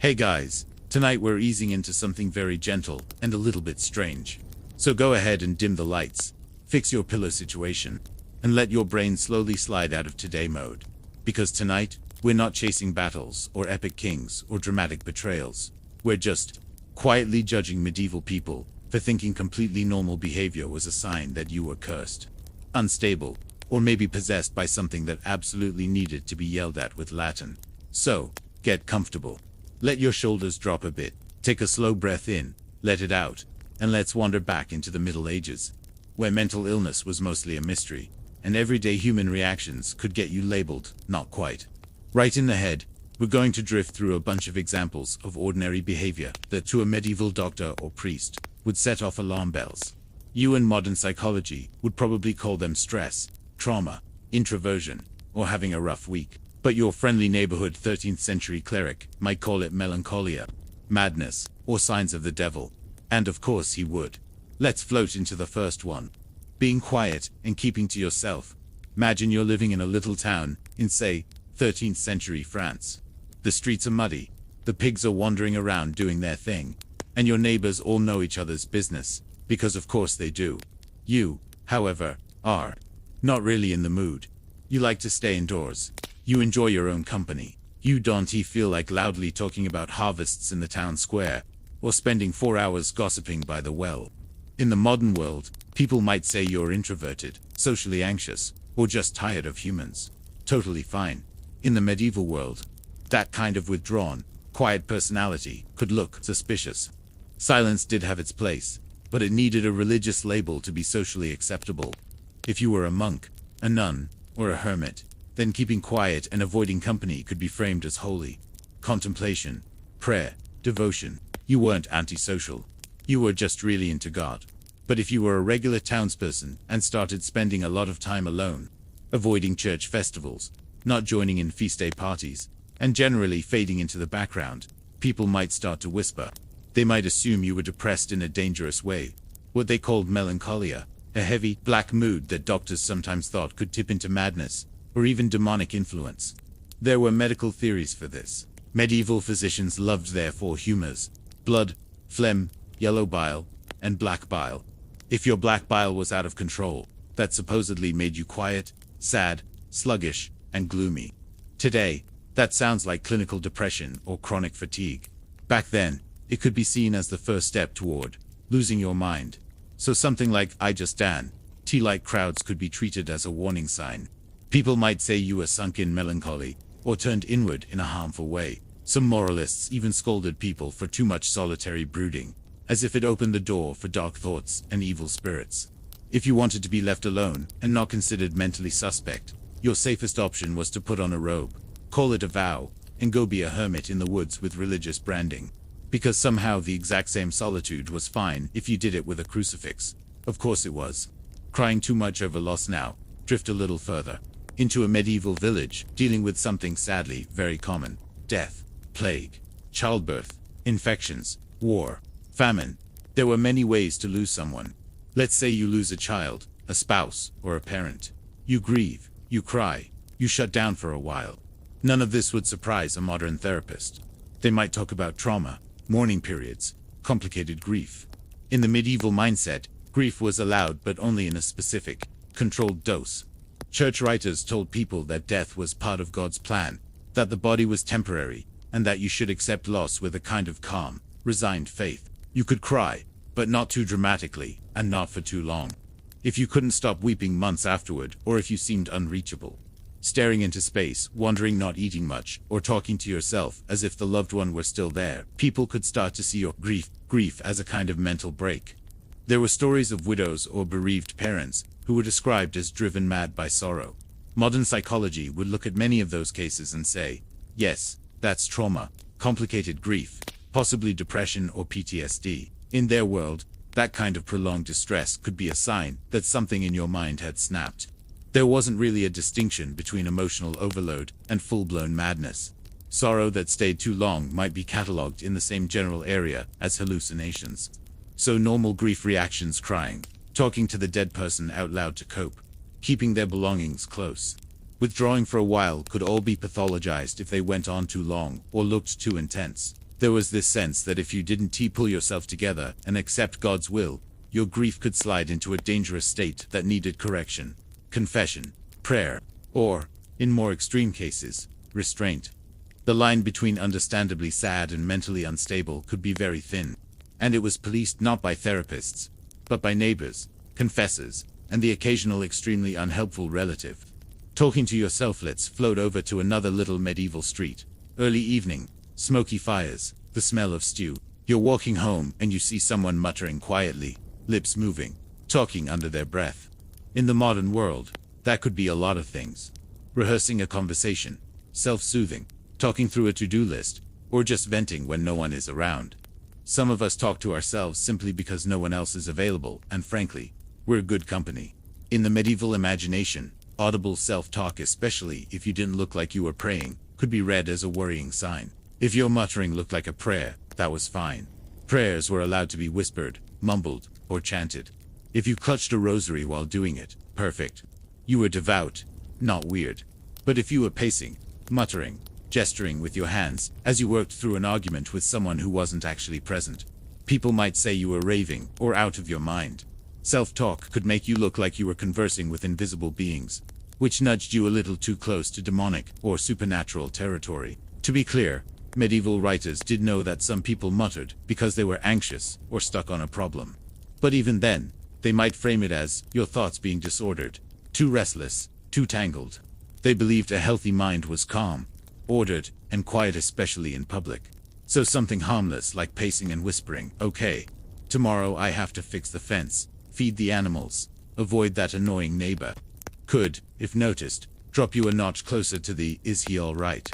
Hey guys, tonight we're easing into something very gentle and a little bit strange. So go ahead and dim the lights, fix your pillow situation, and let your brain slowly slide out of today mode. Because tonight, we're not chasing battles or epic kings or dramatic betrayals. We're just quietly judging medieval people for thinking completely normal behavior was a sign that you were cursed, unstable, or maybe possessed by something that absolutely needed to be yelled at with Latin. So, get comfortable. Let your shoulders drop a bit, take a slow breath in, let it out, and let's wander back into the Middle Ages, where mental illness was mostly a mystery, and everyday human reactions could get you labeled, not quite. Right in the head, we're going to drift through a bunch of examples of ordinary behavior that to a medieval doctor or priest would set off alarm bells. You in modern psychology would probably call them stress, trauma, introversion, or having a rough week. But your friendly neighborhood 13th century cleric might call it melancholia, madness, or signs of the devil. And of course he would. Let's float into the first one. Being quiet and keeping to yourself. Imagine you're living in a little town in, say, 13th century France. The streets are muddy, the pigs are wandering around doing their thing, and your neighbors all know each other's business, because of course they do. You, however, are not really in the mood. You like to stay indoors. You enjoy your own company. You don't feel like loudly talking about harvests in the town square, or spending 4 hours gossiping by the well. In the modern world, people might say you're introverted, socially anxious, or just tired of humans. Totally fine. In the medieval world, that kind of withdrawn, quiet personality could look suspicious. Silence did have its place, but it needed a religious label to be socially acceptable. If you were a monk, a nun, or a hermit, then keeping quiet and avoiding company could be framed as holy. Contemplation, prayer, devotion. You weren't antisocial. You were just really into God. But if you were a regular townsperson and started spending a lot of time alone, avoiding church festivals, not joining in feast day parties, and generally fading into the background, people might start to whisper. They might assume you were depressed in a dangerous way, what they called melancholia, a heavy, black mood that doctors sometimes thought could tip into madness, or even demonic influence. There were medical theories for this. Medieval physicians loved their four humors: blood, phlegm, yellow bile, and black bile. If your black bile was out of control, that supposedly made you quiet, sad, sluggish, and gloomy. Today, that sounds like clinical depression or chronic fatigue. Back then, it could be seen as the first step toward losing your mind. So something like "I just dan" tea-like crowds could be treated as a warning sign. People might say you were sunk in melancholy, or turned inward in a harmful way. Some moralists even scolded people for too much solitary brooding, as if it opened the door for dark thoughts and evil spirits. If you wanted to be left alone and not considered mentally suspect, your safest option was to put on a robe, call it a vow, and go be a hermit in the woods with religious branding. Because somehow the exact same solitude was fine if you did it with a crucifix. Of course it was. Crying too much over loss now. Drift a little further into a medieval village dealing with something sadly very common: death, plague, childbirth, infections, war, famine. There were many ways to lose someone. Let's say you lose a child, a spouse, or a parent. You grieve, you cry, you shut down for a while. None of this would surprise a modern therapist. They might talk about trauma, mourning periods, complicated grief. In the medieval mindset, grief was allowed but only in a specific, controlled dose. Church writers told people that death was part of God's plan, that the body was temporary, and that you should accept loss with a kind of calm, resigned faith. You could cry, but not too dramatically, and not for too long. If you couldn't stop weeping months afterward, or if you seemed unreachable, staring into space, wandering, not eating much, or talking to yourself as if the loved one were still there, people could start to see your grief as a kind of mental break. There were stories of widows or bereaved parents who were described as driven mad by sorrow. Modern psychology would look at many of those cases and say, yes, that's trauma, complicated grief, possibly depression or PTSD. In their world, that kind of prolonged distress could be a sign that something in your mind had snapped. There wasn't really a distinction between emotional overload and full-blown madness. Sorrow that stayed too long might be catalogued in the same general area as hallucinations. So normal grief reactions: crying, talking to the dead person out loud to cope, keeping their belongings close, withdrawing for a while, could all be pathologized if they went on too long or looked too intense. There was this sense that if you didn't pull yourself together and accept God's will, your grief could slide into a dangerous state that needed correction, confession, prayer, or, in more extreme cases, restraint. The line between understandably sad and mentally unstable could be very thin, and it was policed not by therapists, but by neighbors, confessors, and the occasional extremely unhelpful relative. Talking to yourself. Let's float over to another little medieval street. Early evening, smoky fires, the smell of stew. You're walking home and you see someone muttering quietly, lips moving, talking under their breath. In the modern world, that could be a lot of things. Rehearsing a conversation, self-soothing, talking through a to-do list, or just venting when no one is around. Some of us talk to ourselves simply because no one else is available, and frankly, we're good company. In the medieval imagination, audible self-talk, especially if you didn't look like you were praying, could be read as a worrying sign. If your muttering looked like a prayer, that was fine. Prayers were allowed to be whispered, mumbled, or chanted. If you clutched a rosary while doing it, perfect. You were devout, not weird. But if you were pacing, muttering, gesturing with your hands, as you worked through an argument with someone who wasn't actually present, people might say you were raving or out of your mind. Self-talk could make you look like you were conversing with invisible beings, which nudged you a little too close to demonic or supernatural territory. To be clear, medieval writers did know that some people muttered because they were anxious or stuck on a problem. But even then, they might frame it as your thoughts being disordered, too restless, too tangled. They believed a healthy mind was calm, ordered, and quiet, especially in public. So something harmless like pacing and whispering, okay, tomorrow I have to fix the fence, feed the animals, avoid that annoying neighbor, could, if noticed, drop you a notch closer to the "is he all right"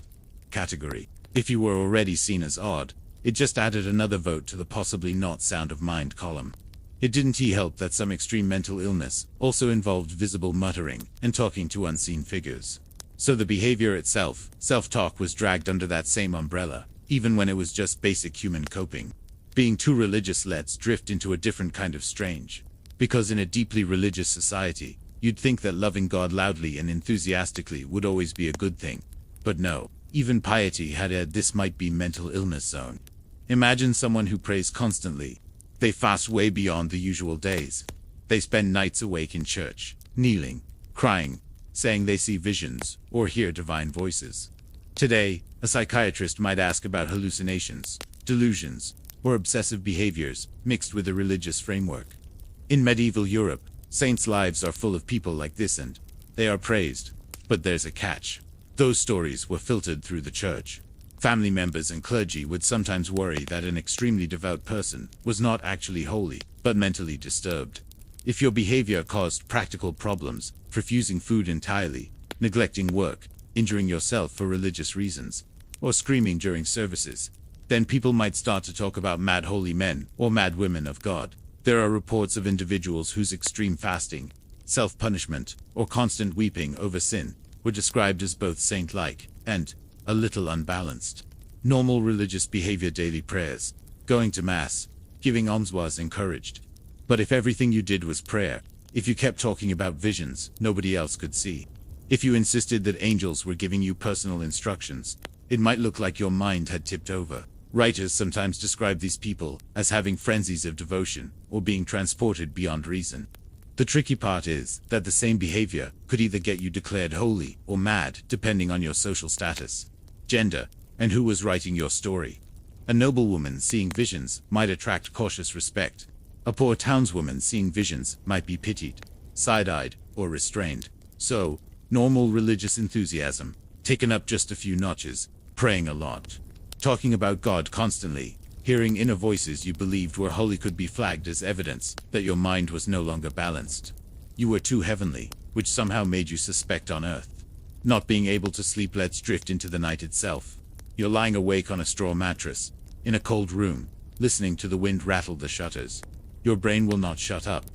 category. If you were already seen as odd, it just added another vote to the possibly not sound of mind column. It didn't help that some extreme mental illness also involved visible muttering and talking to unseen figures. So the behavior itself, self-talk, was dragged under that same umbrella, even when it was just basic human coping. Being too religious lets drift into a different kind of strange. Because in a deeply religious society, you'd think that loving God loudly and enthusiastically would always be a good thing. But no, even piety had a "this might be mental illness" zone. Imagine someone who prays constantly. They fast way beyond the usual days. They spend nights awake in church, kneeling, crying, saying they see visions or hear divine voices. Today, a psychiatrist might ask about hallucinations, delusions, or obsessive behaviors mixed with a religious framework. In medieval Europe, saints' lives are full of people like this, and they are praised. But there's a catch. Those stories were filtered through the church. Family members and clergy would sometimes worry that an extremely devout person was not actually holy, but mentally disturbed. If your behavior caused practical problems, refusing food entirely, neglecting work, injuring yourself for religious reasons, or screaming during services, then people might start to talk about mad holy men or mad women of God. There are reports of individuals whose extreme fasting, self-punishment, or constant weeping over sin were described as both saint-like and a little unbalanced. Normal religious behavior, daily prayers, going to mass, giving alms was encouraged. But if everything you did was prayer, if you kept talking about visions nobody else could see, if you insisted that angels were giving you personal instructions, it might look like your mind had tipped over. Writers sometimes describe these people as having frenzies of devotion or being transported beyond reason. The tricky part is that the same behavior could either get you declared holy or mad depending on your social status, gender, and who was writing your story. A noblewoman seeing visions might attract cautious respect. A poor townswoman seeing visions might be pitied, side-eyed, or restrained. So, normal religious enthusiasm, taken up just a few notches, praying a lot, talking about God constantly, hearing inner voices you believed were holy could be flagged as evidence that your mind was no longer balanced. You were too heavenly, which somehow made you suspect on earth. Not being able to sleep lets drift into the night itself. You're lying awake on a straw mattress, in a cold room, listening to the wind rattle the shutters. Your brain will not shut up.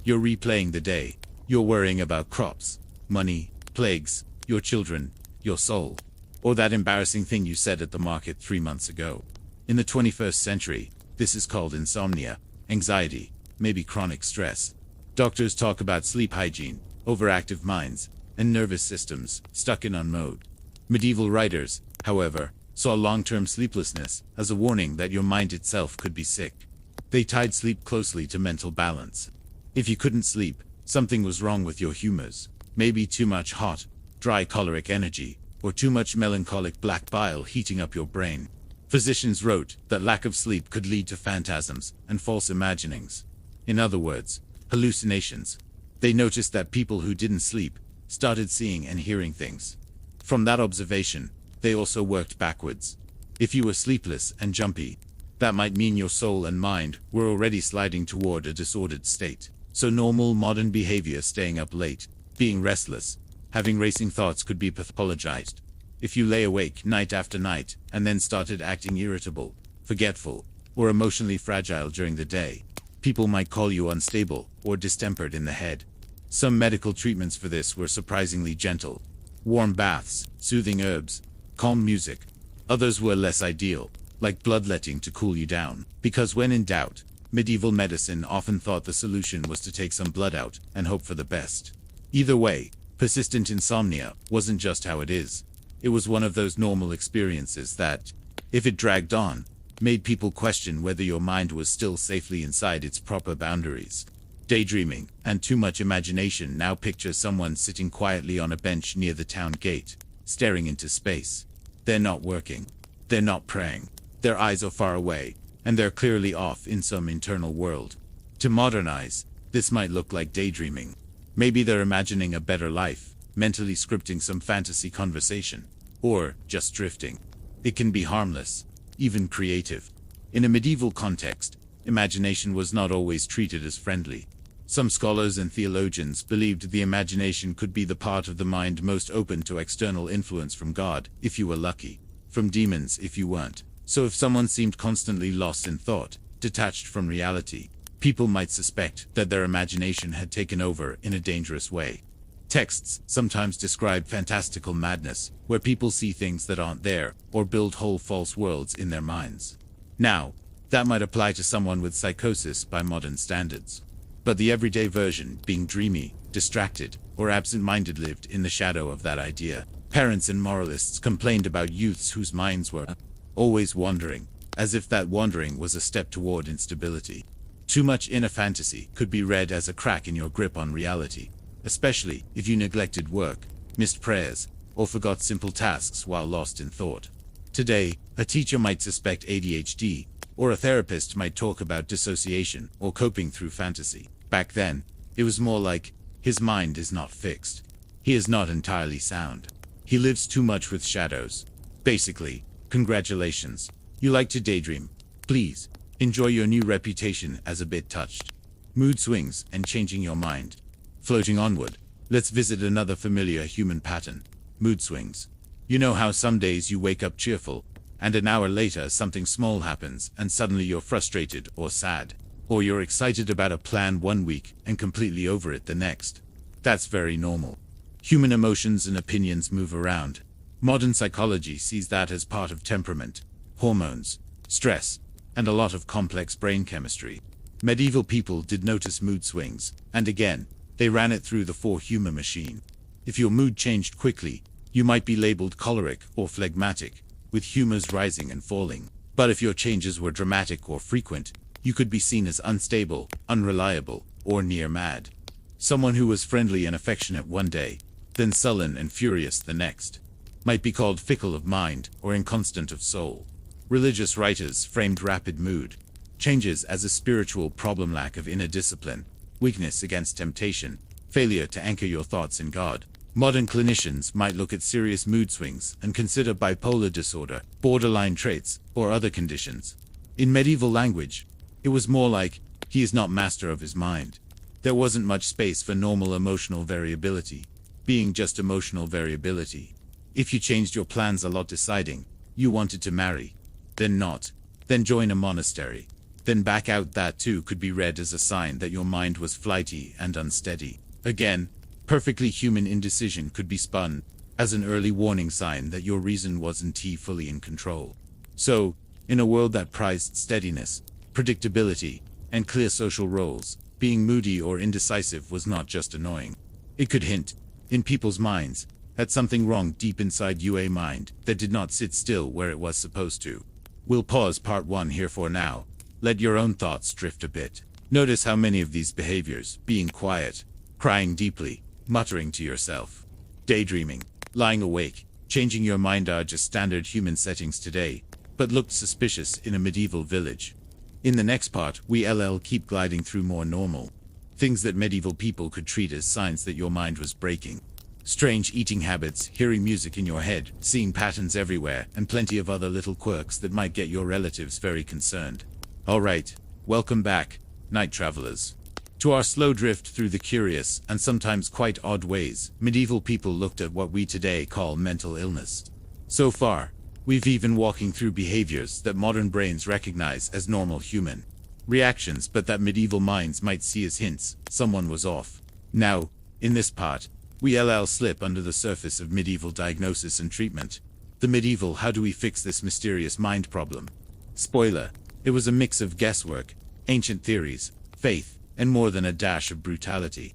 You're replaying the day. You're worrying about crops, money, plagues, your children, your soul, or that embarrassing thing you said at the market 3 months ago. In the 21st century, this is called insomnia, anxiety, maybe chronic stress. Doctors talk about sleep hygiene, overactive minds, and nervous systems stuck in on mode. Medieval writers, however, saw long-term sleeplessness as a warning that your mind itself could be sick. They tied sleep closely to mental balance. If you couldn't sleep, something was wrong with your humors. Maybe too much hot, dry choleric energy, or too much melancholic black bile heating up your brain. Physicians wrote that lack of sleep could lead to phantasms and false imaginings. In other words, hallucinations. They noticed that people who didn't sleep started seeing and hearing things. From that observation, they also worked backwards. If you were sleepless and jumpy, that might mean your soul and mind were already sliding toward a disordered state. So normal modern behavior, staying up late, being restless, having racing thoughts, could be pathologized. If you lay awake night after night and then started acting irritable, forgetful, or emotionally fragile during the day, people might call you unstable or distempered in the head. Some medical treatments for this were surprisingly gentle. Warm baths, soothing herbs, calm music. Others were less ideal, like bloodletting to cool you down. Because when in doubt, medieval medicine often thought the solution was to take some blood out and hope for the best. Either way, persistent insomnia wasn't just how it is. It was one of those normal experiences that, if it dragged on, made people question whether your mind was still safely inside its proper boundaries. Daydreaming and too much imagination. Now picture someone sitting quietly on a bench near the town gate, staring into space. They're not working. They're not praying. Their eyes are far away, and they're clearly off in some internal world. To modernize, this might look like daydreaming. Maybe they're imagining a better life, mentally scripting some fantasy conversation, or just drifting. It can be harmless, even creative. In a medieval context, imagination was not always treated as friendly. Some scholars and theologians believed the imagination could be the part of the mind most open to external influence from God, if you were lucky, from demons if you weren't. So if someone seemed constantly lost in thought, detached from reality, people might suspect that their imagination had taken over in a dangerous way. Texts sometimes describe fantastical madness, where people see things that aren't there, or build whole false worlds in their minds. Now, that might apply to someone with psychosis by modern standards. But the everyday version, being dreamy, distracted, or absent-minded, lived in the shadow of that idea. Parents and moralists complained about youths whose minds were always wandering, as if that wandering was a step toward instability. Too much inner fantasy could be read as a crack in your grip on reality, especially if you neglected work, missed prayers, or forgot simple tasks while lost in thought. Today, a teacher might suspect ADHD, or a therapist might talk about dissociation or coping through fantasy. Back then, it was more like, his mind is not fixed. He is not entirely sound. He lives too much with shadows. Basically, congratulations. You like to daydream. Please, enjoy your new reputation as a bit touched. Mood swings and changing your mind. Floating onward, let's visit another familiar human pattern. Mood swings. You know how some days you wake up cheerful, and an hour later something small happens and suddenly you're frustrated or sad. Or you're excited about a plan one week and completely over it the next. That's very normal. Human emotions and opinions move around. Modern psychology sees that as part of temperament, hormones, stress, and a lot of complex brain chemistry. Medieval people did notice mood swings, and again, they ran it through the four-humor machine. If your mood changed quickly, you might be labeled choleric or phlegmatic, with humors rising and falling. But if your changes were dramatic or frequent, you could be seen as unstable, unreliable, or near mad. Someone who was friendly and affectionate one day, then sullen and furious the next, might be called fickle of mind or inconstant of soul. Religious writers framed rapid mood changes as a spiritual problem, lack of inner discipline, weakness against temptation, failure to anchor your thoughts in God. Modern clinicians might look at serious mood swings and consider bipolar disorder, borderline traits, or other conditions. In medieval language, it was more like, he is not master of his mind. There wasn't much space for normal emotional variability, being just emotional variability. If you changed your plans a lot, deciding you wanted to marry, then not, then join a monastery, then back out, that too could be read as a sign that your mind was flighty and unsteady. Again, perfectly human indecision could be spun as an early warning sign that your reason wasn't fully in control. So, in a world that prized steadiness, predictability, and clear social roles, being moody or indecisive was not just annoying. It could hint, in people's minds, had something wrong deep inside your mind that did not sit still where it was supposed to. We'll pause part 1 here for now. Let your own thoughts drift a bit. Notice how many of these behaviors, being quiet, crying deeply, muttering to yourself, daydreaming, lying awake, changing your mind are just standard human settings today, but looked suspicious in a medieval village. In the next part, we'll keep gliding through more normal things that medieval people could treat as signs that your mind was breaking. Strange eating habits, hearing music in your head, seeing patterns everywhere, and plenty of other little quirks that might get your relatives very concerned. Alright, welcome back, night travelers. To our slow drift through the curious, and sometimes quite odd ways, medieval people looked at what we today call mental illness. So far, we've even walking through behaviors that modern brains recognize as normal human reactions, but that medieval minds might see as hints someone was off. Now, in this part, we'll slip under the surface of medieval diagnosis and treatment. The medieval how do we fix this mysterious mind problem? Spoiler, it was a mix of guesswork, ancient theories, faith, and more than a dash of brutality.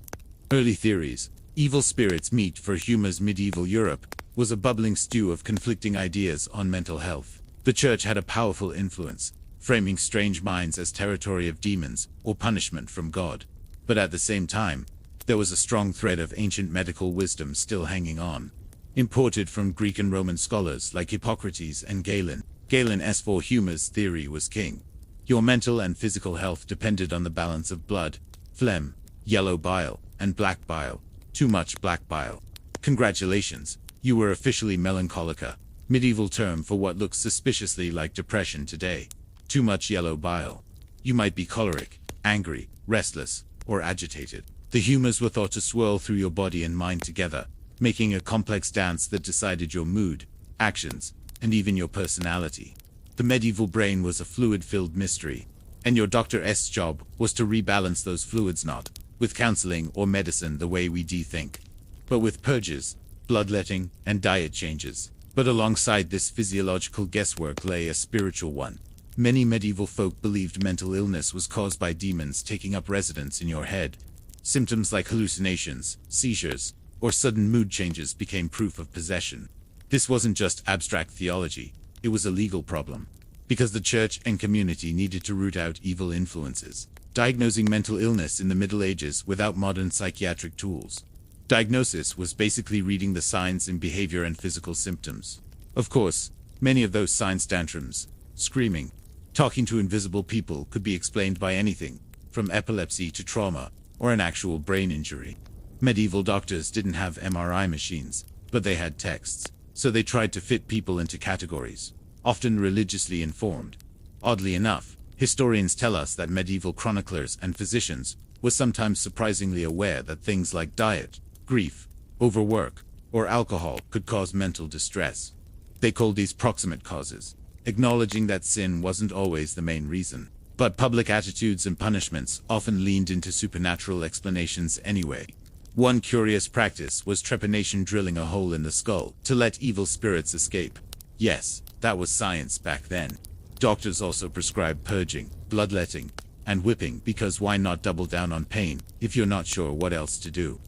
Early theories, evil spirits meet for humor's medieval Europe, was a bubbling stew of conflicting ideas on mental health. The church had a powerful influence, framing strange minds as territory of demons or punishment from God. But at the same time, there was a strong thread of ancient medical wisdom still hanging on, imported from Greek and Roman scholars like Hippocrates and Galen. Galen's for humor's theory was king. Your mental and physical health depended on the balance of blood, phlegm, yellow bile, and black bile. Too much black bile. Congratulations, you were officially melancholica, medieval term for what looks suspiciously like depression today. Too much yellow bile. You might be choleric, angry, restless, or agitated. The humors were thought to swirl through your body and mind together, making a complex dance that decided your mood, actions, and even your personality. The medieval brain was a fluid-filled mystery, and your doctor's job was to rebalance those fluids, not with counseling or medicine the way we think, but with purges, bloodletting, and diet changes. But alongside this physiological guesswork lay a spiritual one. Many medieval folk believed mental illness was caused by demons taking up residence in your head. Symptoms like hallucinations, seizures, or sudden mood changes became proof of possession. This wasn't just abstract theology, it was a legal problem, because the church and community needed to root out evil influences. Diagnosing mental illness in the Middle Ages without modern psychiatric tools. Diagnosis was basically reading the signs in behavior and physical symptoms. Of course, many of those signs, tantrums, screaming, talking to invisible people, could be explained by anything, from epilepsy to trauma, or an actual brain injury. Medieval doctors didn't have MRI machines, but they had texts, so they tried to fit people into categories, often religiously informed. Oddly enough, historians tell us that medieval chroniclers and physicians were sometimes surprisingly aware that things like diet, grief, overwork, or alcohol could cause mental distress. They called these proximate causes, acknowledging that sin wasn't always the main reason. But public attitudes and punishments often leaned into supernatural explanations anyway. One curious practice was trepanation, drilling a hole in the skull to let evil spirits escape. Yes, that was science back then. Doctors also prescribed purging, bloodletting, and whipping, because why not double down on pain if you're not sure what else to do?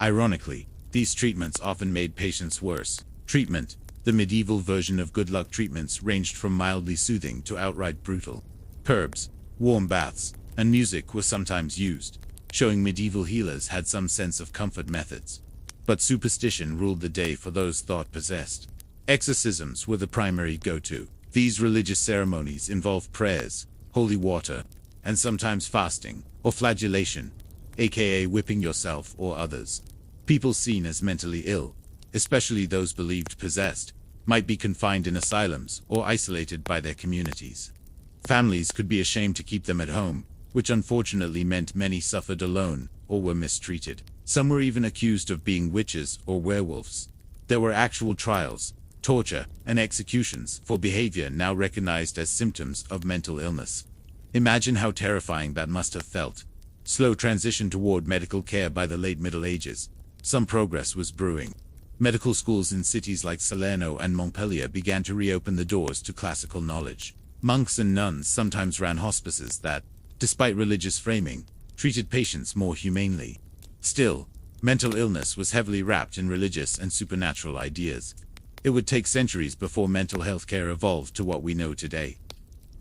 Ironically, these treatments often made patients worse. Treatment, the medieval version of good luck treatments, ranged from mildly soothing to outright brutal. Herbs, warm baths, and music was sometimes used, showing medieval healers had some sense of comfort methods. But superstition ruled the day for those thought possessed. Exorcisms were the primary go-to. These religious ceremonies involved prayers, holy water, and sometimes fasting, or flagellation, aka whipping yourself or others. People seen as mentally ill, especially those believed possessed, might be confined in asylums or isolated by their communities. Families could be ashamed to keep them at home, which unfortunately meant many suffered alone or were mistreated. Some were even accused of being witches or werewolves. There were actual trials, torture, and executions for behavior now recognized as symptoms of mental illness. Imagine how terrifying that must have felt. Slow transition toward medical care. By the late Middle Ages, some progress was brewing. Medical schools in cities like Salerno and Montpellier began to reopen the doors to classical knowledge. Monks and nuns sometimes ran hospices that, despite religious framing, treated patients more humanely. Still, Mental illness was heavily wrapped in religious and supernatural ideas. It would take centuries before mental health care evolved to what we know today.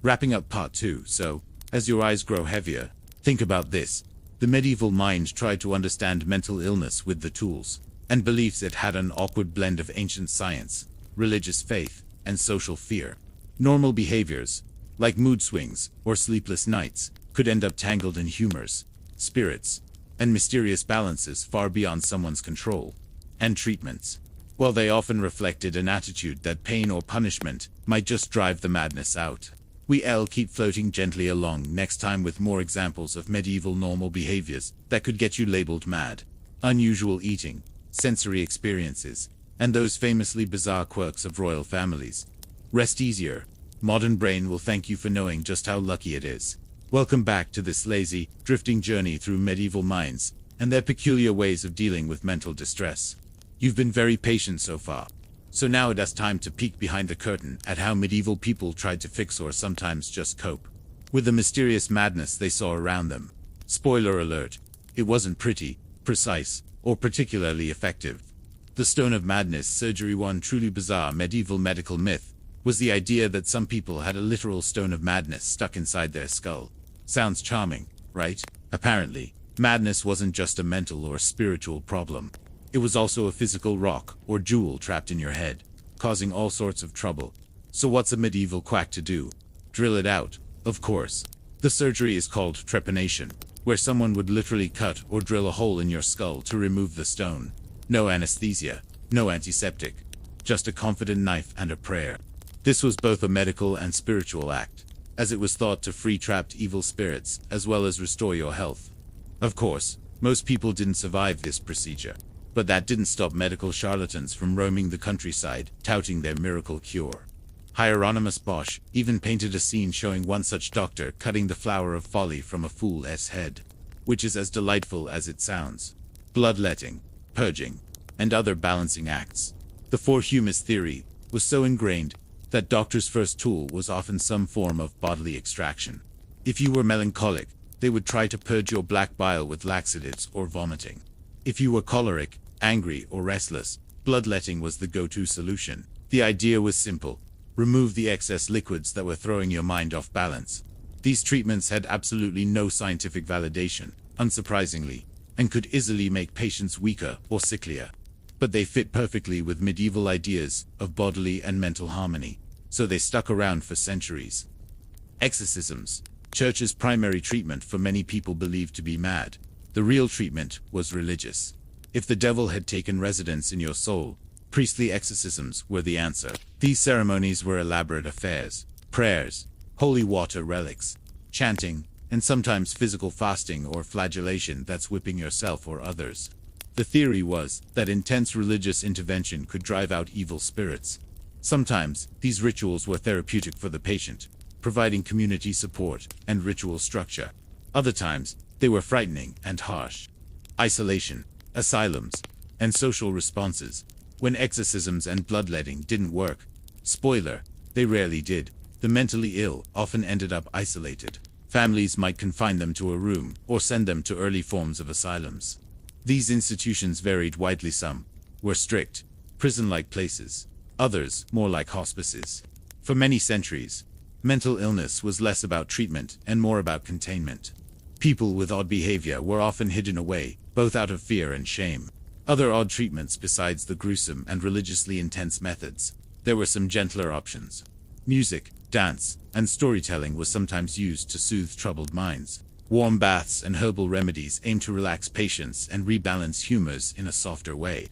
Wrapping up part 2, so, as your eyes grow heavier, think about this. The medieval mind tried to understand mental illness with the tools and beliefs it had, an awkward blend of ancient science, religious faith, and social fear. Normal behaviors, like mood swings or sleepless nights, could end up tangled in humors, spirits, and mysterious balances far beyond someone's control. And treatments, well, they often reflected an attitude that pain or punishment might just drive the madness out. We'll keep floating gently along next time with more examples of medieval normal behaviors that could get you labeled mad, unusual eating, sensory experiences, and those famously bizarre quirks of royal families. Rest easier. Modern brain will thank you for knowing just how lucky it is. Welcome back to this lazy, drifting journey through medieval minds and their peculiar ways of dealing with mental distress. You've been very patient so far. So now it is time to peek behind the curtain at how medieval people tried to fix or sometimes just cope with the mysterious madness they saw around them. Spoiler alert, it wasn't pretty, precise, or particularly effective. The Stone of Madness surgery. One truly bizarre medieval medical myth was the idea that some people had a literal stone of madness stuck inside their skull. Sounds charming, right? Apparently, madness wasn't just a mental or spiritual problem. It was also a physical rock or jewel trapped in your head, causing all sorts of trouble. So what's a medieval quack to do? Drill it out, of course. The surgery is called trepanation, where someone would literally cut or drill a hole in your skull to remove the stone. No anesthesia, no antiseptic, just a confident knife and a prayer. This was both a medical and spiritual act, as it was thought to free trapped evil spirits as well as restore your health. Of course, most people didn't survive this procedure. But that didn't stop medical charlatans from roaming the countryside, touting their miracle cure. Hieronymus Bosch even painted a scene showing one such doctor cutting the flower of folly from a fool's head, which is as delightful as it sounds. Bloodletting, purging, and other balancing acts. The four-humus theory was so ingrained that doctors' first tool was often some form of bodily extraction. If you were melancholic, they would try to purge your black bile with laxatives or vomiting. If you were choleric, angry, or restless, bloodletting was the go-to solution. The idea was simple: remove the excess liquids that were throwing your mind off balance. These treatments had absolutely no scientific validation, unsurprisingly, and could easily make patients weaker or sicklier. But they fit perfectly with medieval ideas of bodily and mental harmony, so they stuck around for centuries. Exorcisms, church's primary treatment for many people believed to be mad. The real treatment was religious. If the devil had taken residence in your soul, priestly exorcisms were the answer. These ceremonies were elaborate affairs, prayers, holy water relics, chanting, and sometimes physical fasting or flagellation that's whipping yourself or others. The theory was that intense religious intervention could drive out evil spirits. Sometimes, these rituals were therapeutic for the patient, providing community support and ritual structure. Other times, they were frightening and harsh. Isolation, asylums, and social responses. When exorcisms and bloodletting didn't work, spoiler, they rarely did, the mentally ill often ended up isolated. Families might confine them to a room or send them to early forms of asylums. These institutions varied widely. Some were strict, prison-like places, others more like hospices. For many centuries, mental illness was less about treatment and more about containment. People with odd behavior were often hidden away, both out of fear and shame. Other odd treatments besides the gruesome and religiously intense methods. There were some gentler options. Music, dance, and storytelling was sometimes used to soothe troubled minds. Warm baths and herbal remedies aimed to relax patients and rebalance humors in a softer way.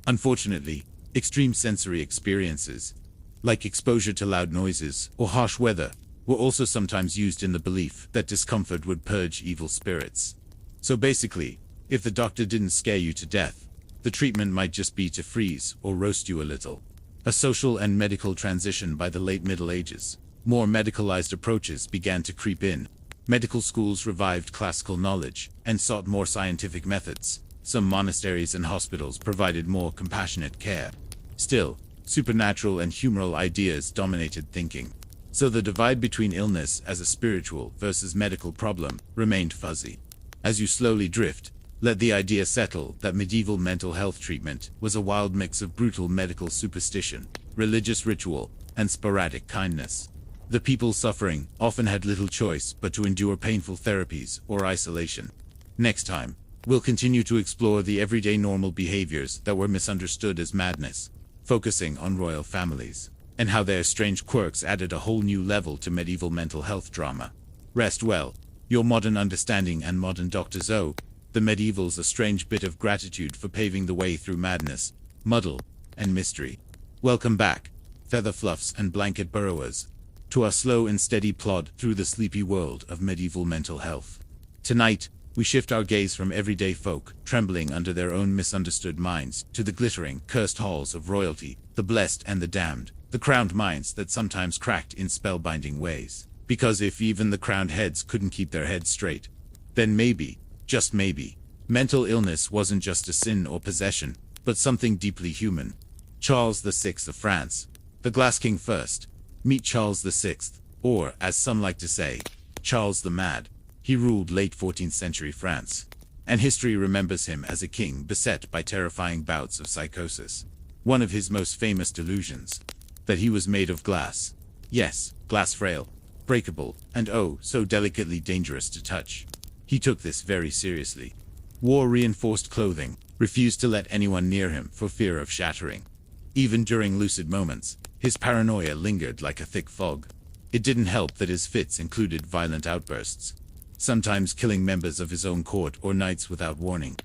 Unfortunately, extreme sensory experiences, like exposure to loud noises or harsh weather, were also sometimes used in the belief that discomfort would purge evil spirits. So basically, if the doctor didn't scare you to death, the treatment might just be to freeze or roast you a little. A social and medical transition by the late Middle Ages. More medicalized approaches began to creep in. Medical schools revived classical knowledge and sought more scientific methods. Some monasteries and hospitals provided more compassionate care. Still, supernatural and humoral ideas dominated thinking. So the divide between illness as a spiritual versus medical problem remained fuzzy. As you slowly drift, let the idea settle that medieval mental health treatment was a wild mix of brutal medical superstition, religious ritual, and sporadic kindness. The people suffering often had little choice but to endure painful therapies or isolation. Next time, we'll continue to explore the everyday normal behaviors that were misunderstood as madness, focusing on royal families, and how their strange quirks added a whole new level to medieval mental health drama. Rest well, your modern understanding and modern Dr. Zoe, the medievals a strange bit of gratitude for paving the way through madness, muddle, and mystery. Welcome back, feather fluffs and blanket burrowers, to our slow and steady plod through the sleepy world of medieval mental health. Tonight, we shift our gaze from everyday folk, trembling under their own misunderstood minds, to the glittering, cursed halls of royalty, the blessed and the damned, the crowned minds that sometimes cracked in spellbinding ways. Because if even the crowned heads couldn't keep their heads straight, then maybe, just maybe, mental illness wasn't just a sin or possession, but something deeply human. Charles VI of France, the Glass King first. Meet Charles VI, or, as some like to say, Charles the Mad. He ruled late 14th century France, and history remembers him as a king beset by terrifying bouts of psychosis. One of his most famous delusions, that he was made of glass. Yes, glass frail, breakable, and oh, so delicately dangerous to touch. He took this very seriously. Wore reinforced clothing, refused to let anyone near him for fear of shattering. Even during lucid moments, his paranoia lingered like a thick fog. It didn't help that his fits included violent outbursts, sometimes killing members of his own court or knights without warning.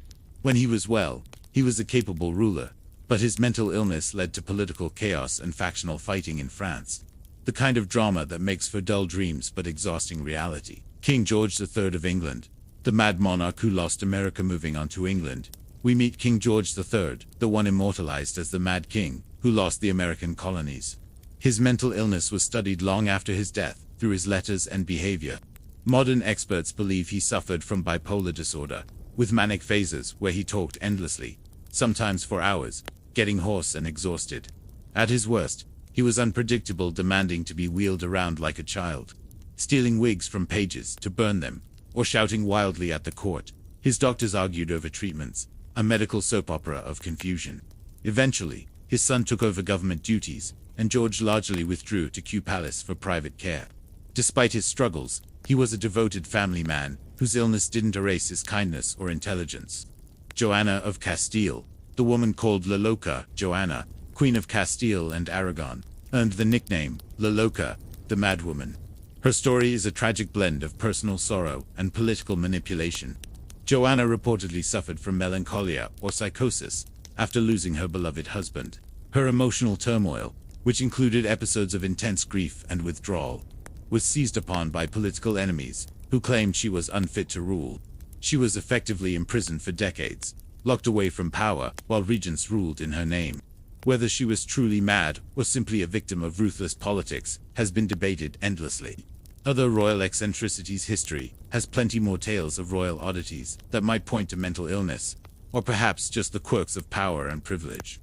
When he was well, he was a capable ruler, but his mental illness led to political chaos and factional fighting in France. The kind of drama that makes for dull dreams but exhausting reality. King George III of England, the mad monarch who lost America moving on to England. We meet King George III, the one immortalized as the Mad King, who lost the American colonies. His mental illness was studied long after his death, through his letters and behavior. Modern experts believe he suffered from bipolar disorder, with manic phases where he talked endlessly, sometimes for hours, getting hoarse and exhausted. At his worst, he was unpredictable, demanding to be wheeled around like a child, stealing wigs from pages to burn them, or shouting wildly at the court. His doctors argued over treatments, a medical soap opera of confusion. Eventually, his son took over government duties, and George largely withdrew to Kew Palace for private care. Despite his struggles, he was a devoted family man, whose illness didn't erase his kindness or intelligence. Joanna of Castile, the woman called La Loca, Joanna, Queen of Castile and Aragon, earned the nickname La Loca, the Madwoman. Her story is a tragic blend of personal sorrow and political manipulation. Joanna reportedly suffered from melancholia or psychosis after losing her beloved husband. Her emotional turmoil, which included episodes of intense grief and withdrawal, was seized upon by political enemies who claimed she was unfit to rule. She was effectively imprisoned for decades, locked away from power while regents ruled in her name. Whether she was truly mad or simply a victim of ruthless politics has been debated endlessly. Other royal eccentricities. History has plenty more tales of royal oddities that might point to mental illness, or perhaps just the quirks of power and privilege.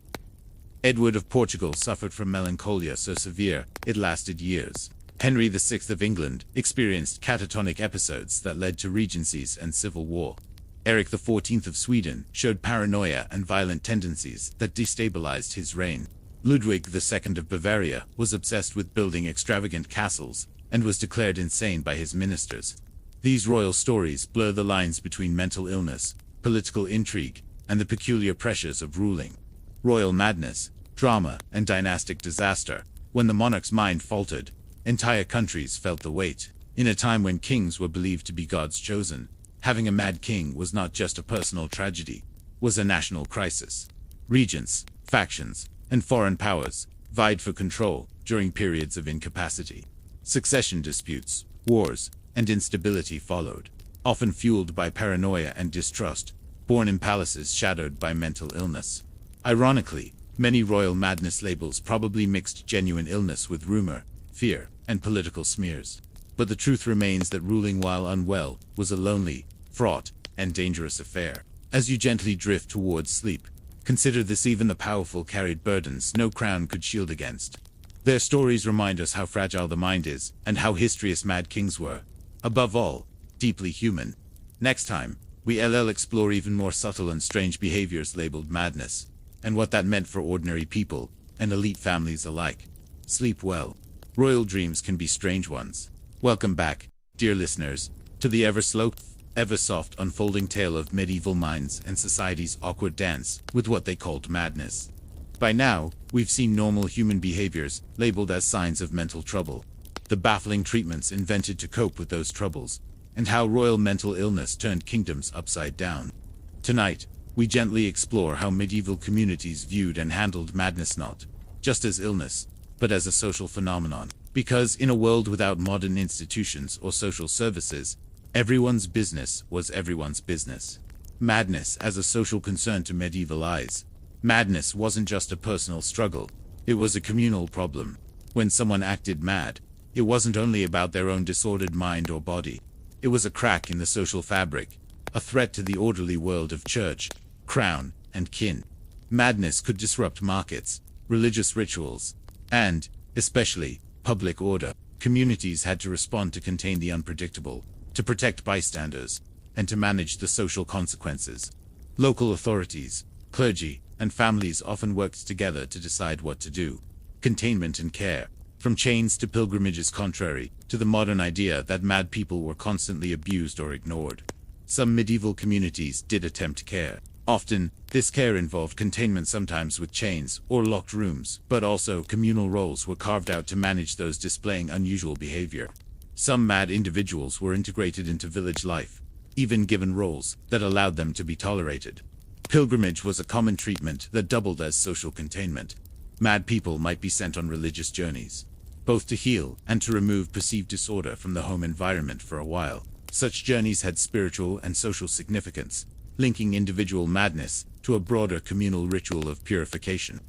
Edward of Portugal suffered from melancholia so severe it lasted years. Henry VI of England experienced catatonic episodes that led to regencies and civil war. Eric XIV of Sweden showed paranoia and violent tendencies that destabilized his reign. Ludwig II of Bavaria was obsessed with building extravagant castles and was declared insane by his ministers. These royal stories blur the lines between mental illness, political intrigue, and the peculiar pressures of ruling. Royal madness, drama, and dynastic disaster. When the monarch's mind faltered, entire countries felt the weight. In a time when kings were believed to be God's chosen, having a mad king was not just a personal tragedy, was a national crisis. Regents, factions, and foreign powers vied for control during periods of incapacity. Succession disputes, wars, and instability followed, often fueled by paranoia and distrust, born in palaces shadowed by mental illness. Ironically, many royal madness labels probably mixed genuine illness with rumor, fear, and political smears. But the truth remains that ruling while unwell was a lonely, fraught, and dangerous affair. As you gently drift towards sleep, consider this: even the powerful carried burdens no crown could shield against. Their stories remind us how fragile the mind is, and how histrious mad kings were. Above all, deeply human. Next time, We'll explore even more subtle and strange behaviors labeled madness, and what that meant for ordinary people and elite families alike. Sleep well. Royal dreams can be strange ones. Welcome back, dear listeners, to the ever-slow, ever-soft unfolding tale of medieval minds and society's awkward dance with what they called madness. By now, we've seen normal human behaviors labeled as signs of mental trouble, the baffling treatments invented to cope with those troubles, and how royal mental illness turned kingdoms upside down. Tonight, we gently explore how medieval communities viewed and handled madness not just as illness, but as a social phenomenon. Because in a world without modern institutions or social services, everyone's business was everyone's business. Madness as a social concern to medieval eyes. Madness wasn't just a personal struggle, it was a communal problem. When someone acted mad, it wasn't only about their own disordered mind or body. It was a crack in the social fabric, a threat to the orderly world of church, crown, and kin. Madness could disrupt markets, religious rituals, and, especially, public order. Communities had to respond to contain the unpredictable, to protect bystanders, and to manage the social consequences. Local authorities, clergy, and families often worked together to decide what to do. Containment and care, from chains to pilgrimages, contrary to the modern idea that mad people were constantly abused or ignored. Some medieval communities did attempt care. Often, this care involved containment, sometimes with chains or locked rooms, but also communal roles were carved out to manage those displaying unusual behavior. Some mad individuals were integrated into village life, even given roles that allowed them to be tolerated. Pilgrimage was a common treatment that doubled as social containment. Mad people might be sent on religious journeys, both to heal and to remove perceived disorder from the home environment for a while. Such journeys had spiritual and social significance, linking individual madness to a broader communal ritual of purification.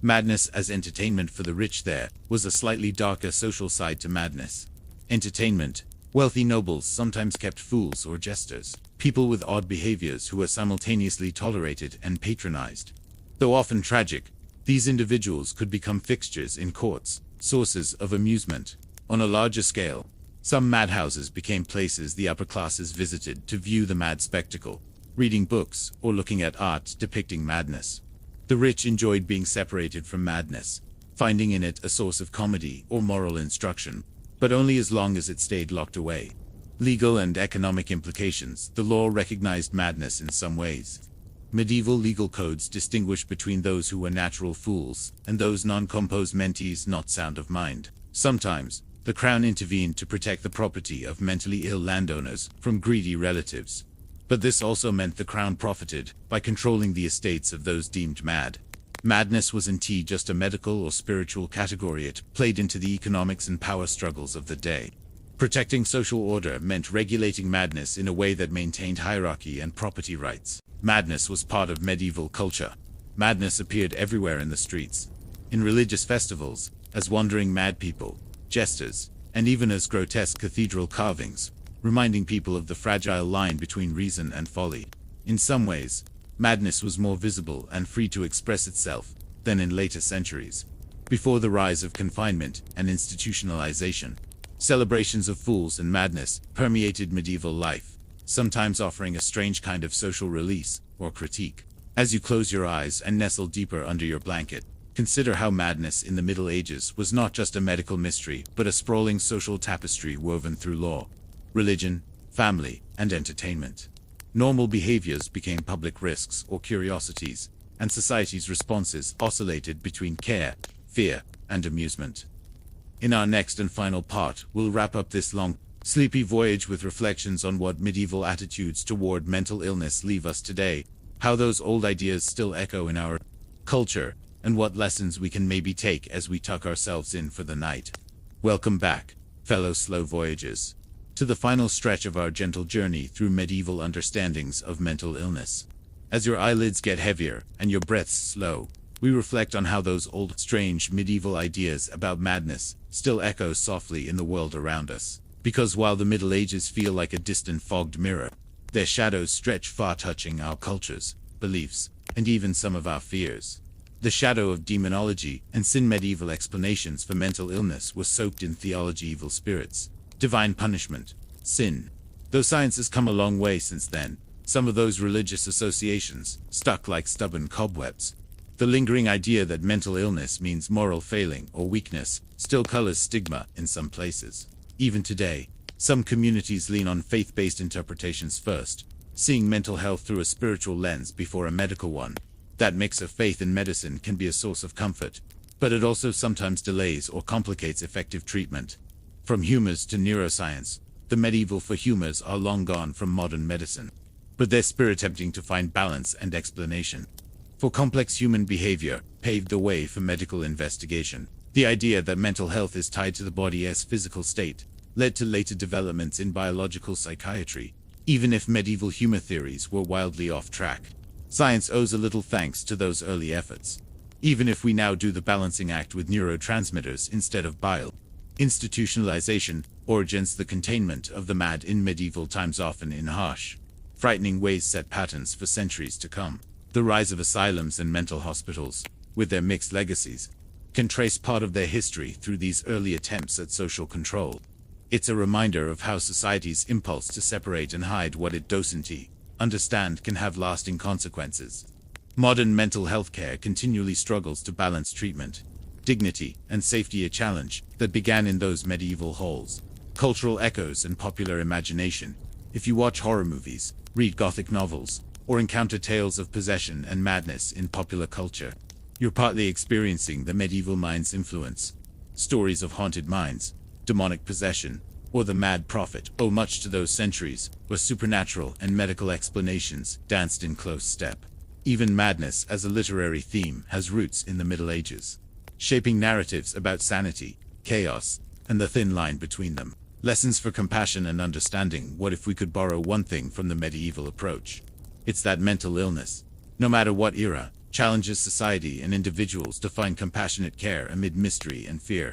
Madness as entertainment for the rich. There was a slightly darker social side to madness. Entertainment. Wealthy nobles sometimes kept fools or jesters, people with odd behaviors who were simultaneously tolerated and patronized. Though often tragic, these individuals could become fixtures in courts, sources of amusement. On a larger scale, some madhouses became places the upper classes visited to view the mad spectacle, reading books or looking at art depicting madness. The rich enjoyed being separated from madness, finding in it a source of comedy or moral instruction, but only as long as it stayed locked away. Legal and economic implications. The law recognized madness in some ways. Medieval legal codes distinguished between those who were natural fools and those non-composed mentees not sound of mind. Sometimes, the crown intervened to protect the property of mentally ill landowners from greedy relatives. But this also meant the crown profited by controlling the estates of those deemed mad. Madness wasn't just a medical or spiritual category, it played into the economics and power struggles of the day. Protecting social order meant regulating madness in a way that maintained hierarchy and property rights. Madness was part of medieval culture. Madness appeared everywhere in the streets, in religious festivals, as wandering mad people, jesters, and even as grotesque cathedral carvings, reminding people of the fragile line between reason and folly. In some ways, madness was more visible and free to express itself than in later centuries. Before the rise of confinement and institutionalization, celebrations of fools and madness permeated medieval life, sometimes offering a strange kind of social release or critique. As you close your eyes and nestle deeper under your blanket, consider how madness in the Middle Ages was not just a medical mystery, but a sprawling social tapestry woven through law, religion, family, and entertainment. Normal behaviors became public risks or curiosities, and society's responses oscillated between care, fear, and amusement. In our next and final part, we'll wrap up this long, sleepy voyage with reflections on what medieval attitudes toward mental illness leave us today, how those old ideas still echo in our culture, and what lessons we can maybe take as we tuck ourselves in for the night. Welcome back, fellow slow voyagers, to the final stretch of our gentle journey through medieval understandings of mental illness. As your eyelids get heavier and your breaths slow, we reflect on how those old, strange medieval ideas about madness still echo softly in the world around us. Because while the Middle Ages feel like a distant fogged mirror, their shadows stretch far, touching our cultures, beliefs, and even some of our fears. The shadow of demonology and sin. Medieval explanations for mental illness were soaked in theology, evil spirits, divine punishment, sin. Though science has come a long way since then, Some of those religious associations stuck like stubborn cobwebs. The lingering idea that mental illness means moral failing or weakness still colors stigma in some places. Even today, some communities lean on faith-based interpretations first, seeing mental health through a spiritual lens before a medical one. That mix of faith and medicine can be a source of comfort, but it also sometimes delays or complicates effective treatment. From humors to neuroscience, the medieval for humors are long gone from modern medicine, but their spirit attempting to find balance and explanation for complex human behavior paved the way for medical investigation. The idea that mental health is tied to the body's physical state led to later developments in biological psychiatry, even if medieval humor theories were wildly off track. Science owes a little thanks to those early efforts, even if we now do the balancing act with neurotransmitters instead of bile. Institutionalization, origins. The containment of the mad in medieval times, often in harsh, frightening ways, set patterns for centuries to come. The rise of asylums and mental hospitals, with their mixed legacies, can trace part of their history through these early attempts at social control. It's a reminder of how society's impulse to separate and hide what it doesn't understand can have lasting consequences. Modern mental health care continually struggles to balance treatment, dignity, and safety, a challenge that began in those medieval halls. Cultural echoes and popular imagination. If you watch horror movies, read Gothic novels, or encounter tales of possession and madness in popular culture, you're partly experiencing the medieval mind's influence. Stories of haunted minds, demonic possession, or the mad prophet owe much to those centuries where supernatural and medical explanations danced in close step. Even madness as a literary theme has roots in the Middle Ages, shaping narratives about sanity, chaos, and the thin line between them. Lessons for compassion and understanding. What if we could borrow one thing from the medieval approach? It's that mental illness, no matter what era, challenges society and individuals to find compassionate care amid mystery and fear.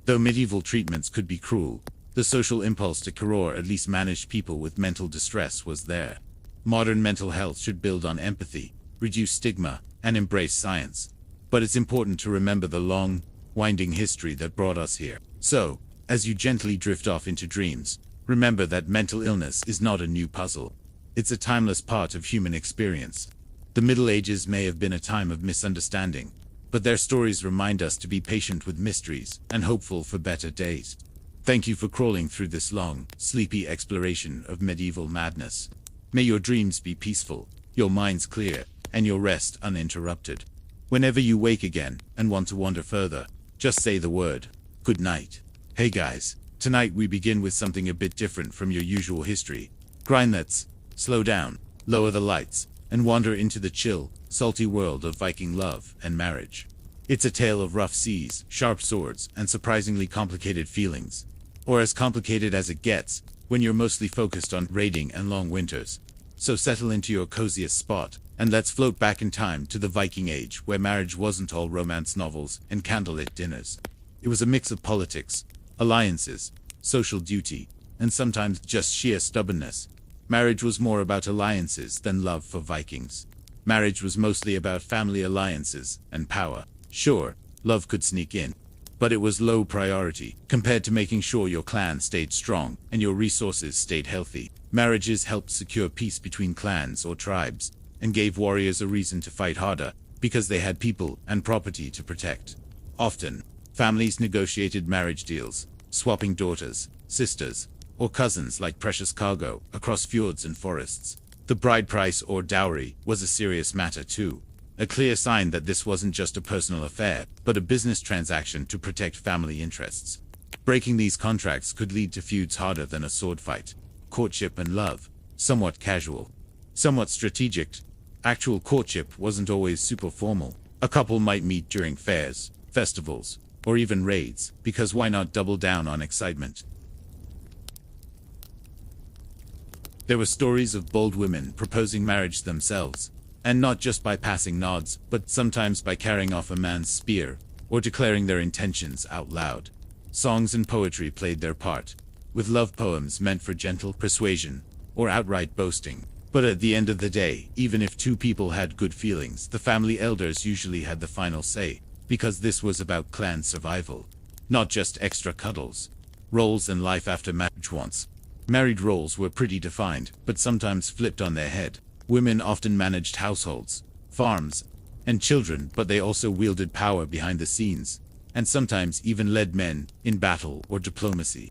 Though medieval treatments could be cruel, the social impulse to cure or at least manage people with mental distress was there. Modern mental health should build on empathy, reduce stigma, and embrace science. But it's important to remember the long, winding history that brought us here. So, as you gently drift off into dreams, remember that mental illness is not a new puzzle. It's a timeless part of human experience. The Middle Ages may have been a time of misunderstanding, but their stories remind us to be patient with mysteries and hopeful for better days. Thank you for crawling through this long, sleepy exploration of medieval madness. May your dreams be peaceful, your minds clear, and your rest uninterrupted. Whenever you wake again and want to wander further, just say the word, good night. Hey guys, tonight we begin with something a bit different from your usual history. Grind, let's slow down, lower the lights, and wander into the chill, salty world of Viking love and marriage. It's a tale of rough seas, sharp swords, and surprisingly complicated feelings. Or as complicated as it gets, when you're mostly focused on raiding and long winters. So settle into your coziest spot, and let's float back in time to the Viking Age, where marriage wasn't all romance novels and candlelit dinners. It was a mix of politics, alliances, social duty, and sometimes just sheer stubbornness. Marriage was more about alliances than love for Vikings. Marriage was mostly about family alliances and power. Sure, love could sneak in, but it was low priority compared to making sure your clan stayed strong and your resources stayed healthy. Marriages helped secure peace between clans or tribes, and gave warriors a reason to fight harder because they had people and property to protect. Often, families negotiated marriage deals, swapping daughters, sisters, or cousins like precious cargo across fjords and forests. The bride price or dowry was a serious matter too, a clear sign that this wasn't just a personal affair, but a business transaction to protect family interests. Breaking these contracts could lead to feuds harder than a sword fight. Courtship and love, somewhat casual, somewhat strategic. Actual courtship wasn't always super formal. A couple might meet during fairs, festivals, or even raids, because why not double down on excitement? There were stories of bold women proposing marriage themselves, and not just by passing nods, but sometimes by carrying off a man's spear, or declaring their intentions out loud. Songs and poetry played their part, with love poems meant for gentle persuasion, or outright boasting. But at the end of the day, even if two people had good feelings, the family elders usually had the final say, because this was about clan survival, not just extra cuddles, roles and life after marriage wants. Married roles were pretty defined, but sometimes flipped on their head. Women often managed households, farms, and children, but they also wielded power behind the scenes, and sometimes even led men in battle or diplomacy.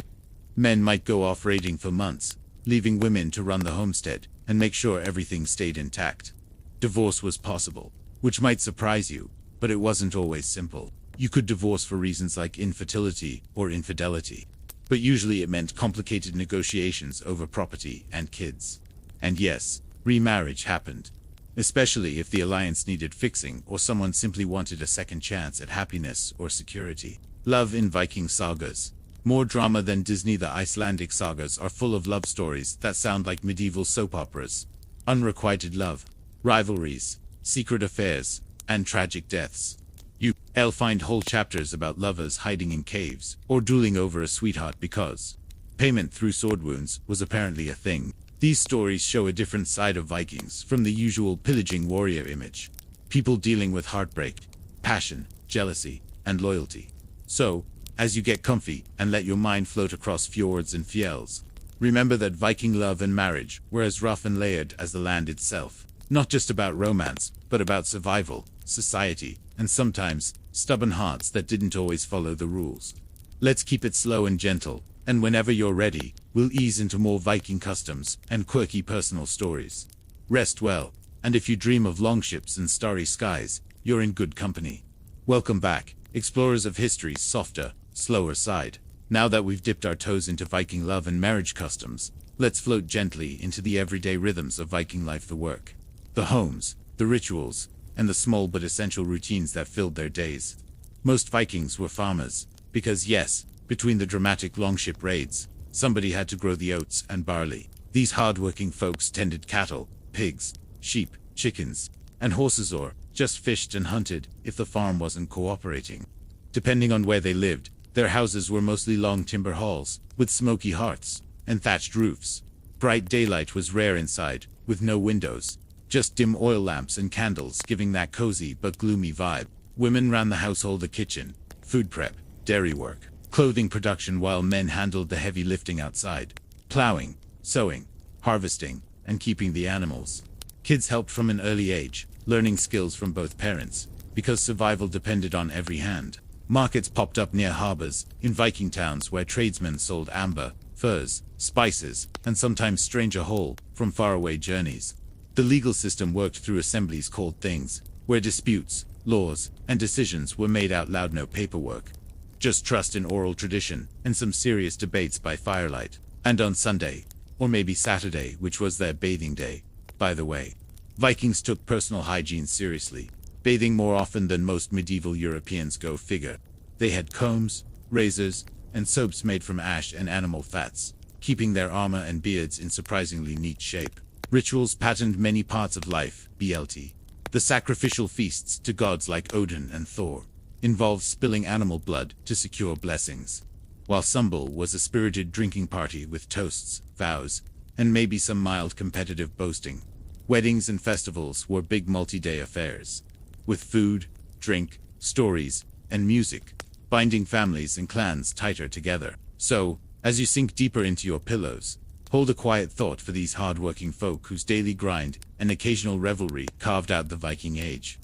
Men might go off raiding for months, leaving women to run the homestead and make sure everything stayed intact. Divorce was possible, which might surprise you, but it wasn't always simple. You could divorce for reasons like infertility or infidelity, but usually it meant complicated negotiations over property and kids. And yes, remarriage happened, especially if the alliance needed fixing or someone simply wanted a second chance at happiness or security. Love in Viking sagas. More drama than Disney. The Icelandic sagas are full of love stories that sound like medieval soap operas. Unrequited love, rivalries, secret affairs, and tragic deaths. You'll find whole chapters about lovers hiding in caves or dueling over a sweetheart because payment through sword wounds was apparently a thing. These stories show a different side of Vikings from the usual pillaging warrior image. People dealing with heartbreak, passion, jealousy, and loyalty. So, as you get comfy and let your mind float across fjords and fjells, remember that Viking love and marriage were as rough and layered as the land itself. Not just about romance, but about survival, society, and sometimes stubborn hearts that didn't always follow the rules. Let's keep it slow and gentle, and whenever you're ready, we'll ease into more Viking customs and quirky personal stories. Rest well, and if you dream of longships and starry skies, you're in good company. Welcome back, explorers of history's softer, slower side. Now that we've dipped our toes into Viking love and marriage customs, let's float gently into the everyday rhythms of Viking life: the work, the homes, the rituals, and the small but essential routines that filled their days. Most Vikings were farmers, because yes, between the dramatic longship raids, somebody had to grow the oats and barley. These hard-working folks tended cattle, pigs, sheep, chickens, and horses, or just fished and hunted if the farm wasn't cooperating. Depending on where they lived, their houses were mostly long timber halls, with smoky hearths and thatched roofs. Bright daylight was rare inside, with no windows, just dim oil lamps and candles giving that cozy but gloomy vibe. Women ran the household, the kitchen, food prep, dairy work, clothing production, while men handled the heavy lifting outside, plowing, sowing, harvesting, and keeping the animals. Kids helped from an early age, learning skills from both parents, because survival depended on every hand. Markets popped up near harbors, in Viking towns where tradesmen sold amber, furs, spices, and sometimes stranger whole, from faraway journeys. The legal system worked through assemblies called things, where disputes, laws, and decisions were made out loud. No paperwork, just trust in oral tradition, and some serious debates by firelight. And on Sunday, or maybe Saturday, which was their bathing day, by the way, Vikings took personal hygiene seriously, bathing more often than most medieval Europeans. Go figure. They had combs, razors, and soaps made from ash and animal fats, keeping their armor and beards in surprisingly neat shape. Rituals patterned many parts of life. BLT. The sacrificial feasts to gods like Odin and Thor involved spilling animal blood to secure blessings, while Sumbul was a spirited drinking party with toasts, vows, and maybe some mild competitive boasting. Weddings and festivals were big multi-day affairs, with food, drink, stories, and music, binding families and clans tighter together. So, as you sink deeper into your pillows, hold a quiet thought for these hard-working folk whose daily grind and occasional revelry carved out the Viking age.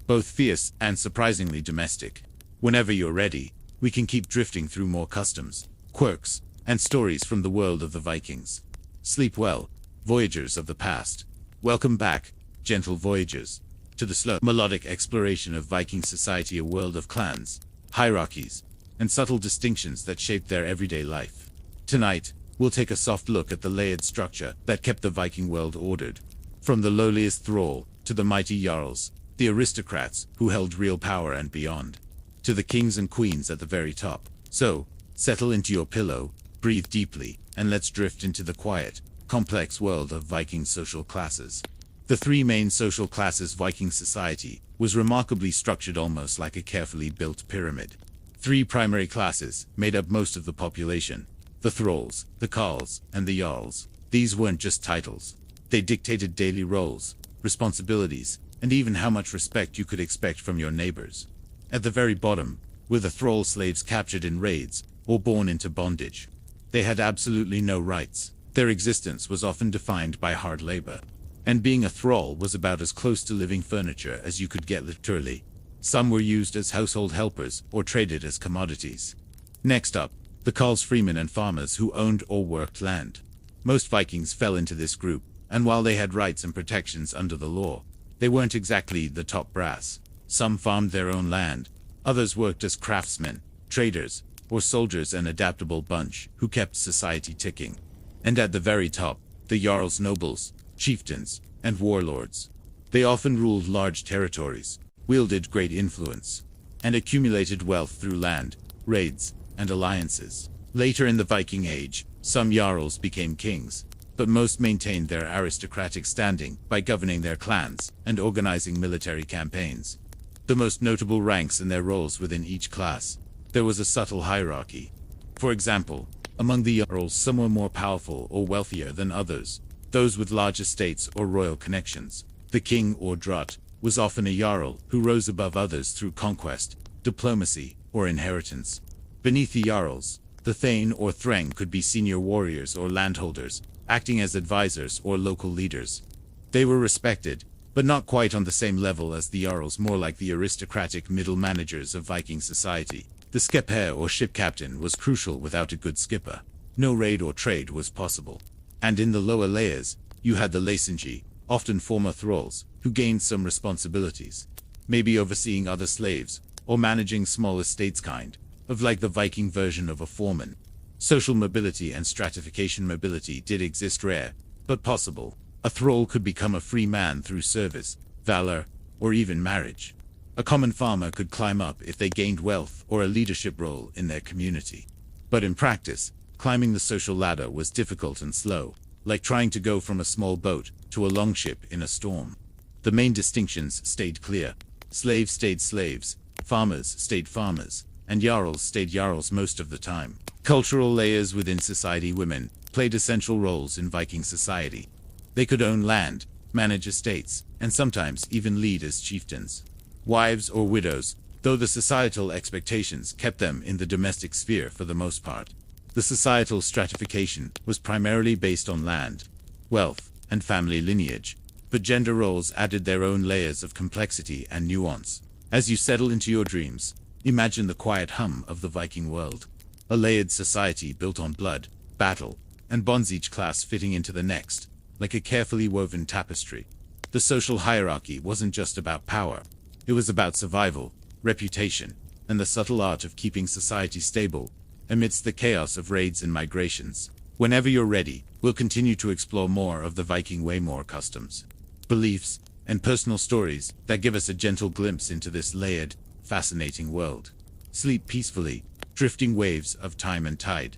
Both fierce and surprisingly domestic. Whenever you're ready, we can keep drifting through more customs, quirks, and stories from the world of the Vikings. Sleep well, voyagers of the past. Welcome back, gentle voyagers, to the slow, melodic exploration of Viking society, a world of clans, hierarchies, and subtle distinctions that shaped their everyday life. Tonight, we'll take a soft look at the layered structure that kept the Viking world ordered. From the lowliest thrall, to the mighty jarls, the aristocrats who held real power and beyond, to the kings and queens at the very top. So, settle into your pillow, breathe deeply, and let's drift into the quiet, complex world of Viking social classes. The three main social classes. Viking society was remarkably structured, almost like a carefully built pyramid. Three primary classes made up most of the population: the thralls, the carls, and the jarls. These weren't just titles. They dictated daily roles, responsibilities, and even how much respect you could expect from your neighbors. At the very bottom were the thrall slaves captured in raids or born into bondage. They had absolutely no rights. Their existence was often defined by hard labor. And being a thrall was about as close to living furniture as you could get literally. Some were used as household helpers or traded as commodities. Next up, the carls freemen and farmers who owned or worked land. Most Vikings fell into this group, and while they had rights and protections under the law, they weren't exactly the top brass. Some farmed their own land, others worked as craftsmen, traders, or soldiers, an adaptable bunch who kept society ticking. And at the very top, the jarls, nobles, chieftains, and warlords. They often ruled large territories, wielded great influence, and accumulated wealth through land, raids, and alliances. Later in the Viking Age, some jarls became kings, but most maintained their aristocratic standing by governing their clans and organizing military campaigns. The most notable ranks and their roles within each class. There was a subtle hierarchy. For example, among the jarls, some were more powerful or wealthier than others, those with large estates or royal connections. The king or drut was often a jarl who rose above others through conquest, diplomacy, or inheritance. Beneath the jarls, the thane or threng could be senior warriors or landholders, acting as advisors or local leaders. They were respected, but not quite on the same level as the jarls, more like the aristocratic middle managers of Viking society. The skipper or ship captain was crucial. Without a good skipper, no raid or trade was possible. And in the lower layers, you had the lesingi, often former thralls, who gained some responsibilities, maybe overseeing other slaves, or managing small estates, kind of like the Viking version of a foreman. Social mobility and stratification. Mobility did exist, rare, but possible. A thrall could become a free man through service, valor, or even marriage. A common farmer could climb up if they gained wealth or a leadership role in their community. But in practice, climbing the social ladder was difficult and slow, like trying to go from a small boat to a longship in a storm. The main distinctions stayed clear. Slaves stayed slaves, farmers stayed farmers, and jarls stayed jarls most of the time. Cultural layers within society. Women played essential roles in Viking society. They could own land, manage estates, and sometimes even lead as chieftains. Wives or widows, though the societal expectations kept them in the domestic sphere for the most part. The societal stratification was primarily based on land, wealth, and family lineage, but gender roles added their own layers of complexity and nuance. As you settle into your dreams, imagine the quiet hum of the Viking world. A layered society built on blood, battle, and bonds, each class fitting into the next, like a carefully woven tapestry. The social hierarchy wasn't just about power. It was about survival, reputation, and the subtle art of keeping society stable amidst the chaos of raids and migrations. Whenever you're ready, we'll continue to explore more of the Viking way, more customs, beliefs, and personal stories that give us a gentle glimpse into this layered, fascinating world. Sleep peacefully, drifting waves of time and tide.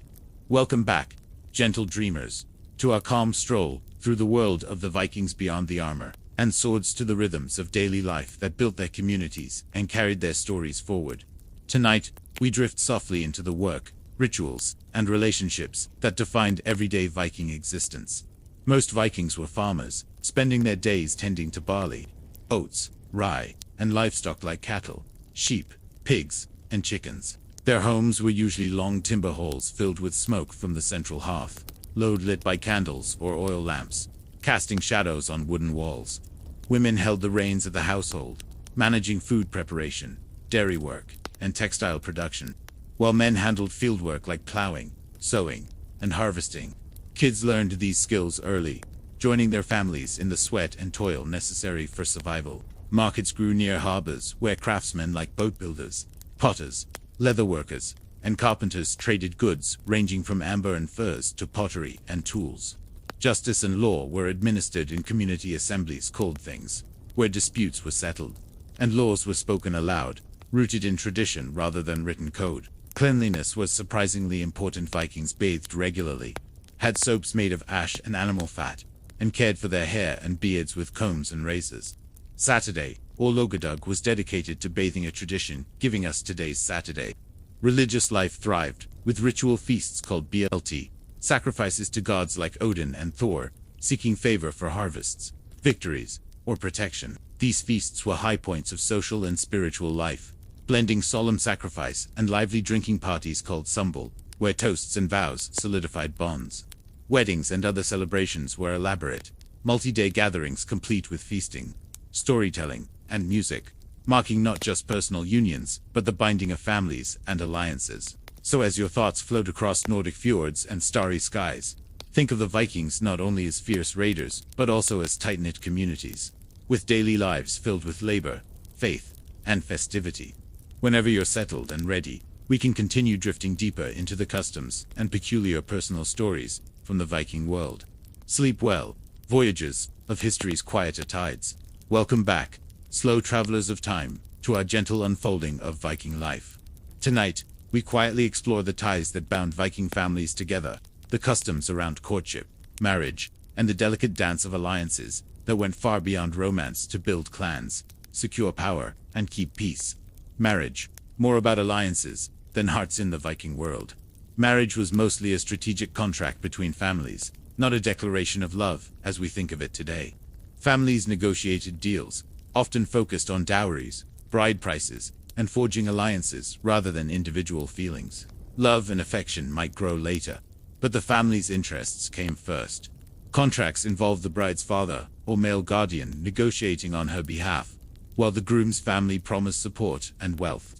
Welcome back, gentle dreamers, to our calm stroll through the world of the Vikings, beyond the armor and swords to the rhythms of daily life that built their communities and carried their stories forward. Tonight, we drift softly into the work, rituals, and relationships that defined everyday Viking existence. Most Vikings were farmers, spending their days tending to barley, oats, rye, and livestock like cattle, sheep, pigs, and chickens. Their homes were usually long timber halls filled with smoke from the central hearth, load lit by candles or oil lamps, casting shadows on wooden walls. Women held the reins of the household, managing food preparation, dairy work, and textile production, while men handled fieldwork like plowing, sowing, and harvesting. Kids learned these skills early, joining their families in the sweat and toil necessary for survival. Markets grew near harbors, where craftsmen like boat builders, potters, leatherworkers, and carpenters traded goods ranging from amber and furs to pottery and tools. Justice and law were administered in community assemblies called things, where disputes were settled, and laws were spoken aloud, rooted in tradition rather than written code. Cleanliness was surprisingly important. Vikings bathed regularly, had soaps made of ash and animal fat, and cared for their hair and beards with combs and razors. Saturday, or Logadug, was dedicated to bathing, a tradition giving us today's Saturday. Religious life thrived, with ritual feasts called BLT, sacrifices to gods like Odin and Thor, seeking favor for harvests, victories, or protection. These feasts were high points of social and spiritual life, blending solemn sacrifice and lively drinking parties called sumbul, where toasts and vows solidified bonds. Weddings and other celebrations were elaborate, multi-day gatherings complete with feasting, storytelling, and music, marking not just personal unions, but the binding of families and alliances. So as your thoughts float across Nordic fjords and starry skies, think of the Vikings not only as fierce raiders, but also as tight-knit communities, with daily lives filled with labor, faith, and festivity. Whenever you're settled and ready, we can continue drifting deeper into the customs and peculiar personal stories from the Viking world. Sleep well, voyagers of history's quieter tides. Welcome back, slow travelers of time, to our gentle unfolding of Viking life. Tonight, we quietly explore the ties that bound Viking families together, the customs around courtship, marriage, and the delicate dance of alliances that went far beyond romance to build clans, secure power, and keep peace. Marriage, more about alliances than hearts in the Viking world. Marriage was mostly a strategic contract between families, not a declaration of love as we think of it today. Families negotiated deals, often focused on dowries, bride prices, and forging alliances rather than individual feelings. Love and affection might grow later, but the family's interests came first. Contracts involved the bride's father or male guardian negotiating on her behalf, while the groom's family promised support and wealth.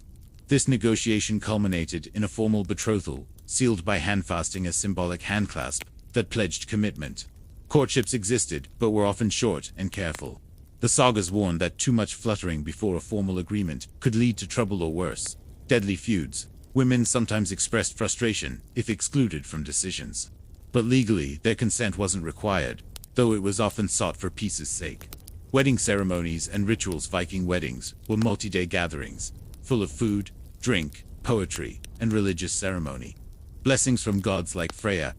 This negotiation culminated in a formal betrothal, sealed by handfasting, a symbolic handclasp that pledged commitment. Courtships existed, but were often short and careful. The sagas warned that too much fluttering before a formal agreement could lead to trouble or worse, deadly feuds. Women sometimes expressed frustration if excluded from decisions. But legally, their consent wasn't required, though it was often sought for peace's sake. Wedding ceremonies and rituals. Viking weddings were multi-day gatherings, full of food, drink, poetry, and religious ceremony. Blessings from gods like Freya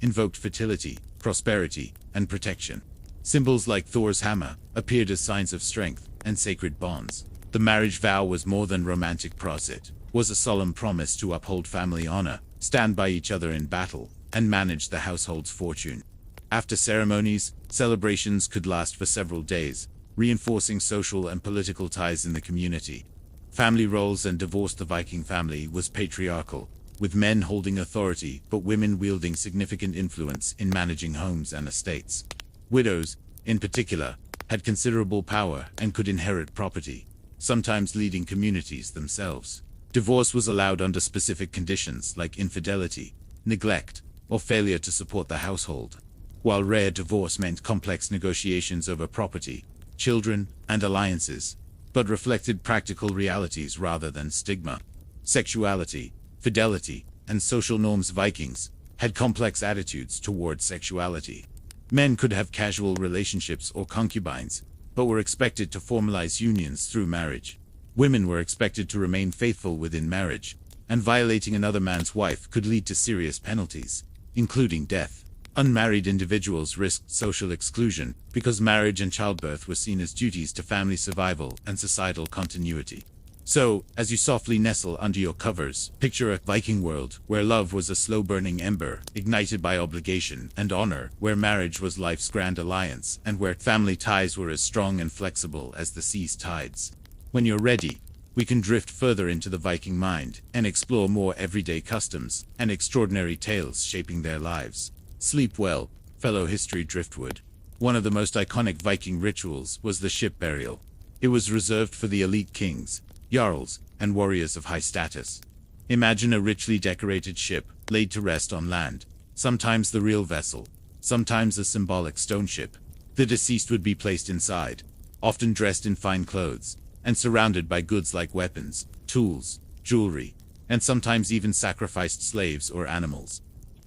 invoked fertility, prosperity, and protection. Symbols like Thor's hammer appeared as signs of strength and sacred bonds. The marriage vow was more than romantic prose. It was a solemn promise to uphold family honor, stand by each other in battle, and manage the household's fortune. After ceremonies, celebrations could last for several days, reinforcing social and political ties in the community. Family roles and divorce. The Viking family was patriarchal, with men holding authority but women wielding significant influence in managing homes and estates. Widows, in particular, had considerable power and could inherit property, sometimes leading communities themselves. Divorce was allowed under specific conditions like infidelity, neglect, or failure to support the household. While rare, divorce meant complex negotiations over property, children, and alliances, but reflected practical realities rather than stigma. Sexuality, fidelity, and social norms. Vikings had complex attitudes toward sexuality. Men could have casual relationships or concubines, but were expected to formalize unions through marriage. Women were expected to remain faithful within marriage, and violating another man's wife could lead to serious penalties, including death. Unmarried individuals risked social exclusion because marriage and childbirth were seen as duties to family survival and societal continuity. So, as you softly nestle under your covers, picture a Viking world where love was a slow-burning ember, ignited by obligation and honor, where marriage was life's grand alliance, and where family ties were as strong and flexible as the sea's tides. When you're ready, we can drift further into the Viking mind and explore more everyday customs and extraordinary tales shaping their lives. Sleep well, fellow history driftwood. One of the most iconic Viking rituals was the ship burial. It was reserved for the elite kings, jarls, and warriors of high status. Imagine a richly decorated ship laid to rest on land, sometimes the real vessel, sometimes a symbolic stone ship. The deceased would be placed inside, often dressed in fine clothes, and surrounded by goods like weapons, tools, jewelry, and sometimes even sacrificed slaves or animals.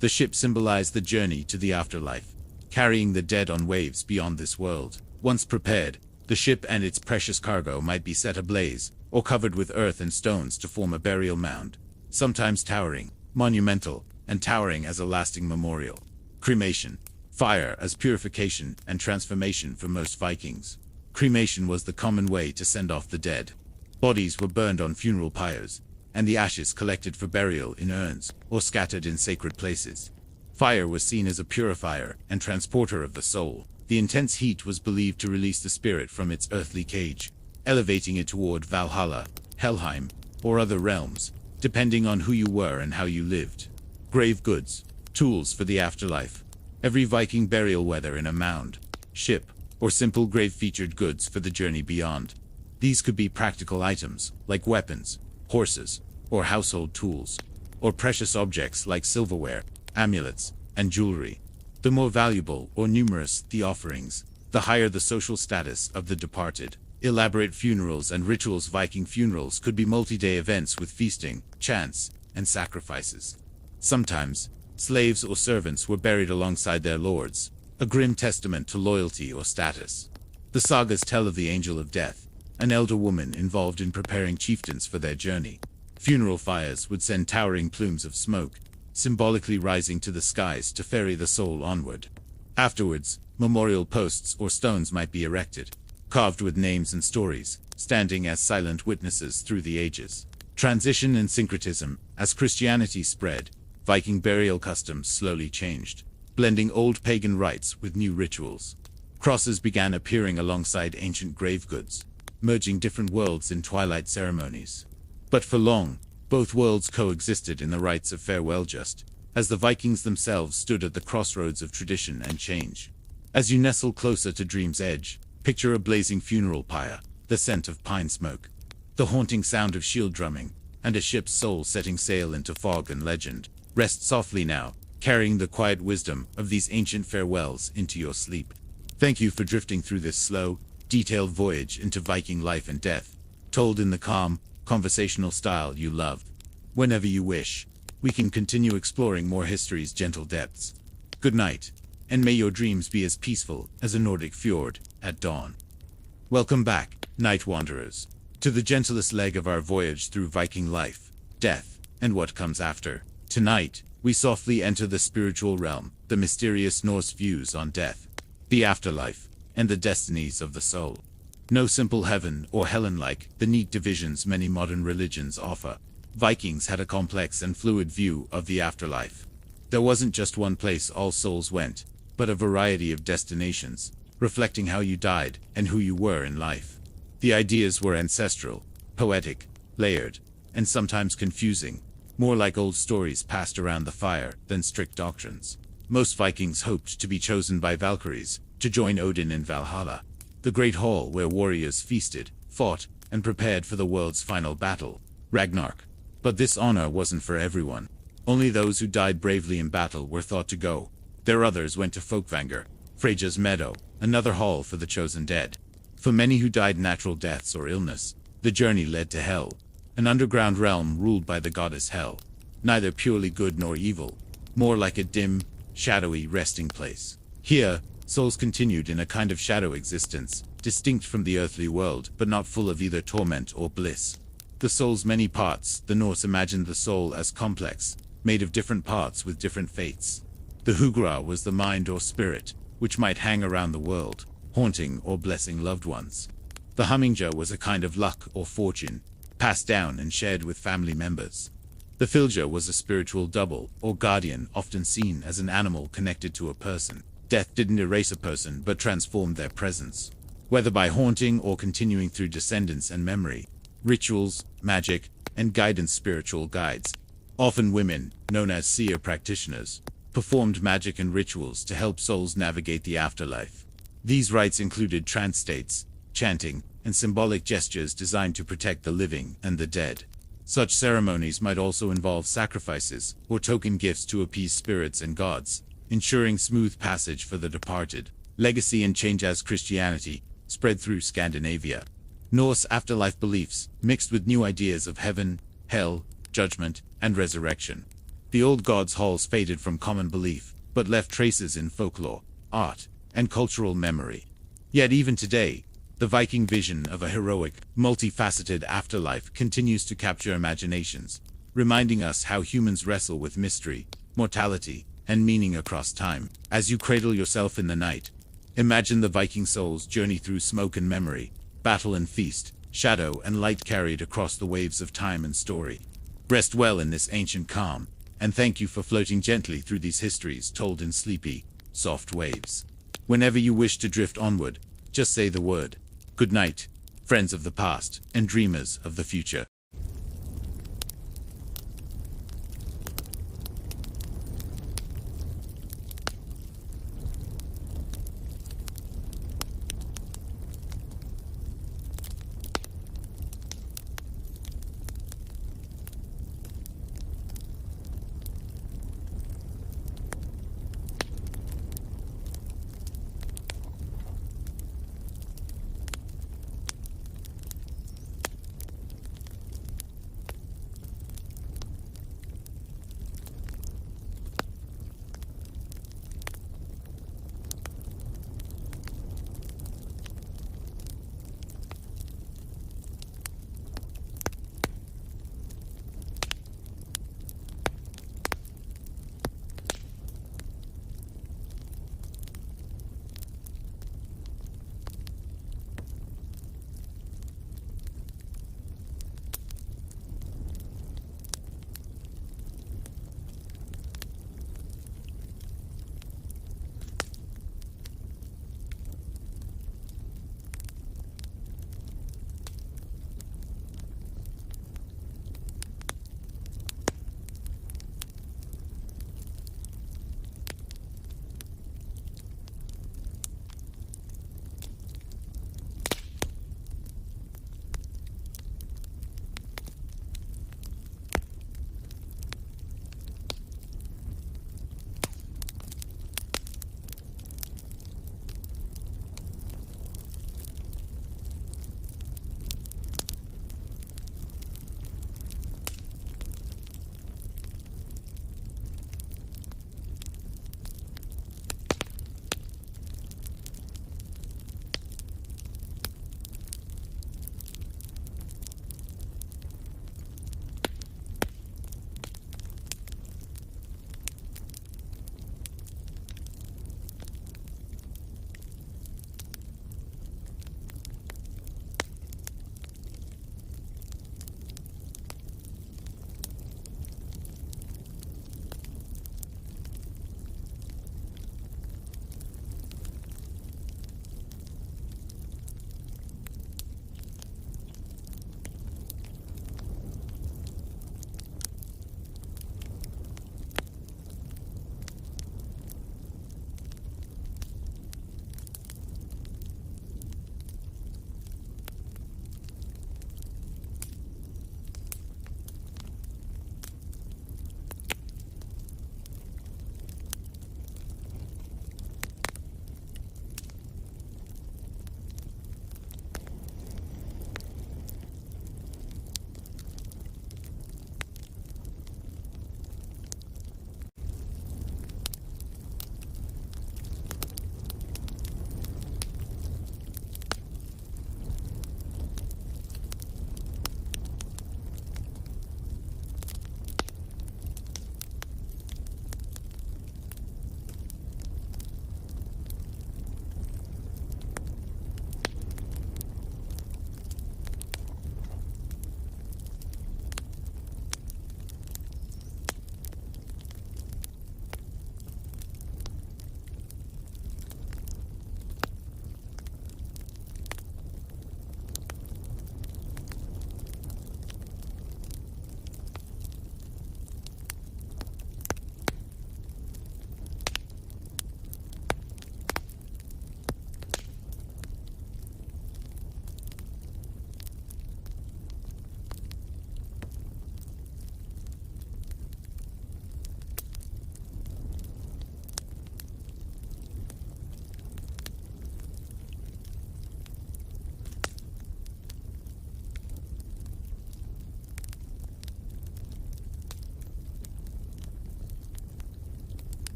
The ship symbolized the journey to the afterlife, carrying the dead on waves beyond this world. Once prepared, the ship and its precious cargo might be set ablaze, or covered with earth and stones to form a burial mound, sometimes towering, monumental, and towering as a lasting memorial. Cremation. Fire as purification and transformation for most Vikings. Cremation was the common way to send off the dead. Bodies were burned on funeral pyres, and the ashes collected for burial in urns, or scattered in sacred places. Fire was seen as a purifier and transporter of the soul. The intense heat was believed to release the spirit from its earthly cage, elevating it toward Valhalla, Helheim, or other realms. depending on who you were and how you lived. Grave goods, tools for the afterlife. Every Viking burial, whether in a mound, ship, or simple grave, featured goods for the journey beyond. These could be practical items, like weapons, horses, or household tools, or precious objects like silverware, amulets, and jewelry. The more valuable or numerous the offerings, the higher the social status of the departed. Elaborate funerals and rituals. Viking funerals could be multi-day events with feasting, chants, and sacrifices. Sometimes, slaves or servants were buried alongside their lords, a grim testament to loyalty or status. The sagas tell of the Angel of Death, an elder woman involved in preparing chieftains for their journey. Funeral fires would send towering plumes of smoke, symbolically rising to the skies to ferry the soul onward. Afterwards, memorial posts or stones might be erected, carved with names and stories, standing as silent witnesses through the ages. Transition and syncretism. As Christianity spread, Viking burial customs slowly changed, blending old pagan rites with new rituals. Crosses began appearing alongside ancient grave goods, merging different worlds in twilight ceremonies. But for long, both worlds coexisted in the rites of farewell, just as the Vikings themselves stood at the crossroads of tradition and change. As you nestle closer to dream's edge, picture a blazing funeral pyre, the scent of pine smoke, the haunting sound of shield drumming, and a ship's soul setting sail into fog and legend. Rest softly now, carrying the quiet wisdom of these ancient farewells into your sleep. Thank you for drifting through this slow, detailed voyage into Viking life and death, told in the calm, conversational style you love. Whenever you wish, we can continue exploring more history's gentle depths. Good night, and may your dreams be as peaceful as a Nordic fjord at dawn. Welcome back, night wanderers, to the gentlest leg of our voyage through Viking life, death, and what comes after. Tonight, we softly enter the spiritual realm, the mysterious Norse views on death, the afterlife, and the destinies of the soul. No simple heaven or Helen like the neat divisions many modern religions offer. Vikings had a complex and fluid view of the afterlife. There wasn't just one place all souls went, but a variety of destinations, reflecting how you died and who you were in life. The ideas were ancestral, poetic, layered, and sometimes confusing, more like old stories passed around the fire than strict doctrines. Most Vikings hoped to be chosen by Valkyries to join Odin in Valhalla, the great hall where warriors feasted, fought, and prepared for the world's final battle, Ragnarok. But this honor wasn't for everyone. Only those who died bravely in battle were thought to go. Their others went to Folkvanger, Freyja's meadow, another hall for the chosen dead. For many who died natural deaths or illness, the journey led to Hell, an underground realm ruled by the goddess Hel, neither purely good nor evil, more like a dim, shadowy resting place. Here, souls continued in a kind of shadow existence, distinct from the earthly world but not full of either torment or bliss. The soul's many parts. The Norse imagined the soul as complex, made of different parts with different fates. The Hugra was the mind or spirit, which might hang around the world, haunting or blessing loved ones. The Hummingja was a kind of luck or fortune, passed down and shared with family members. The Filja was a spiritual double or guardian, often seen as an animal connected to a person. Death didn't erase a person but transformed their presence, whether by haunting or continuing through descendants and memory. Rituals, magic, and guidance. Spiritual guides, often women, known as seer practitioners, performed magic and rituals to help souls navigate the afterlife. These rites included trance states, chanting, and symbolic gestures designed to protect the living and the dead. Such ceremonies might also involve sacrifices or token gifts to appease spirits and gods, ensuring smooth passage for the departed. Legacy and change. As Christianity spread through Scandinavia, Norse afterlife beliefs mixed with new ideas of heaven, hell, judgment, and resurrection. The old gods' halls faded from common belief, but left traces in folklore, art, and cultural memory. Yet even today, the Viking vision of a heroic, multifaceted afterlife continues to capture imaginations, reminding us how humans wrestle with mystery, mortality, and meaning across time. As you cradle yourself in the night, imagine the Viking soul's journey through smoke and memory, battle and feast, shadow and light carried across the waves of time and story. Rest well in this ancient calm, and thank you for floating gently through these histories told in sleepy, soft waves. Whenever you wish to drift onward, just say the word. Good night, friends of the past and dreamers of the future.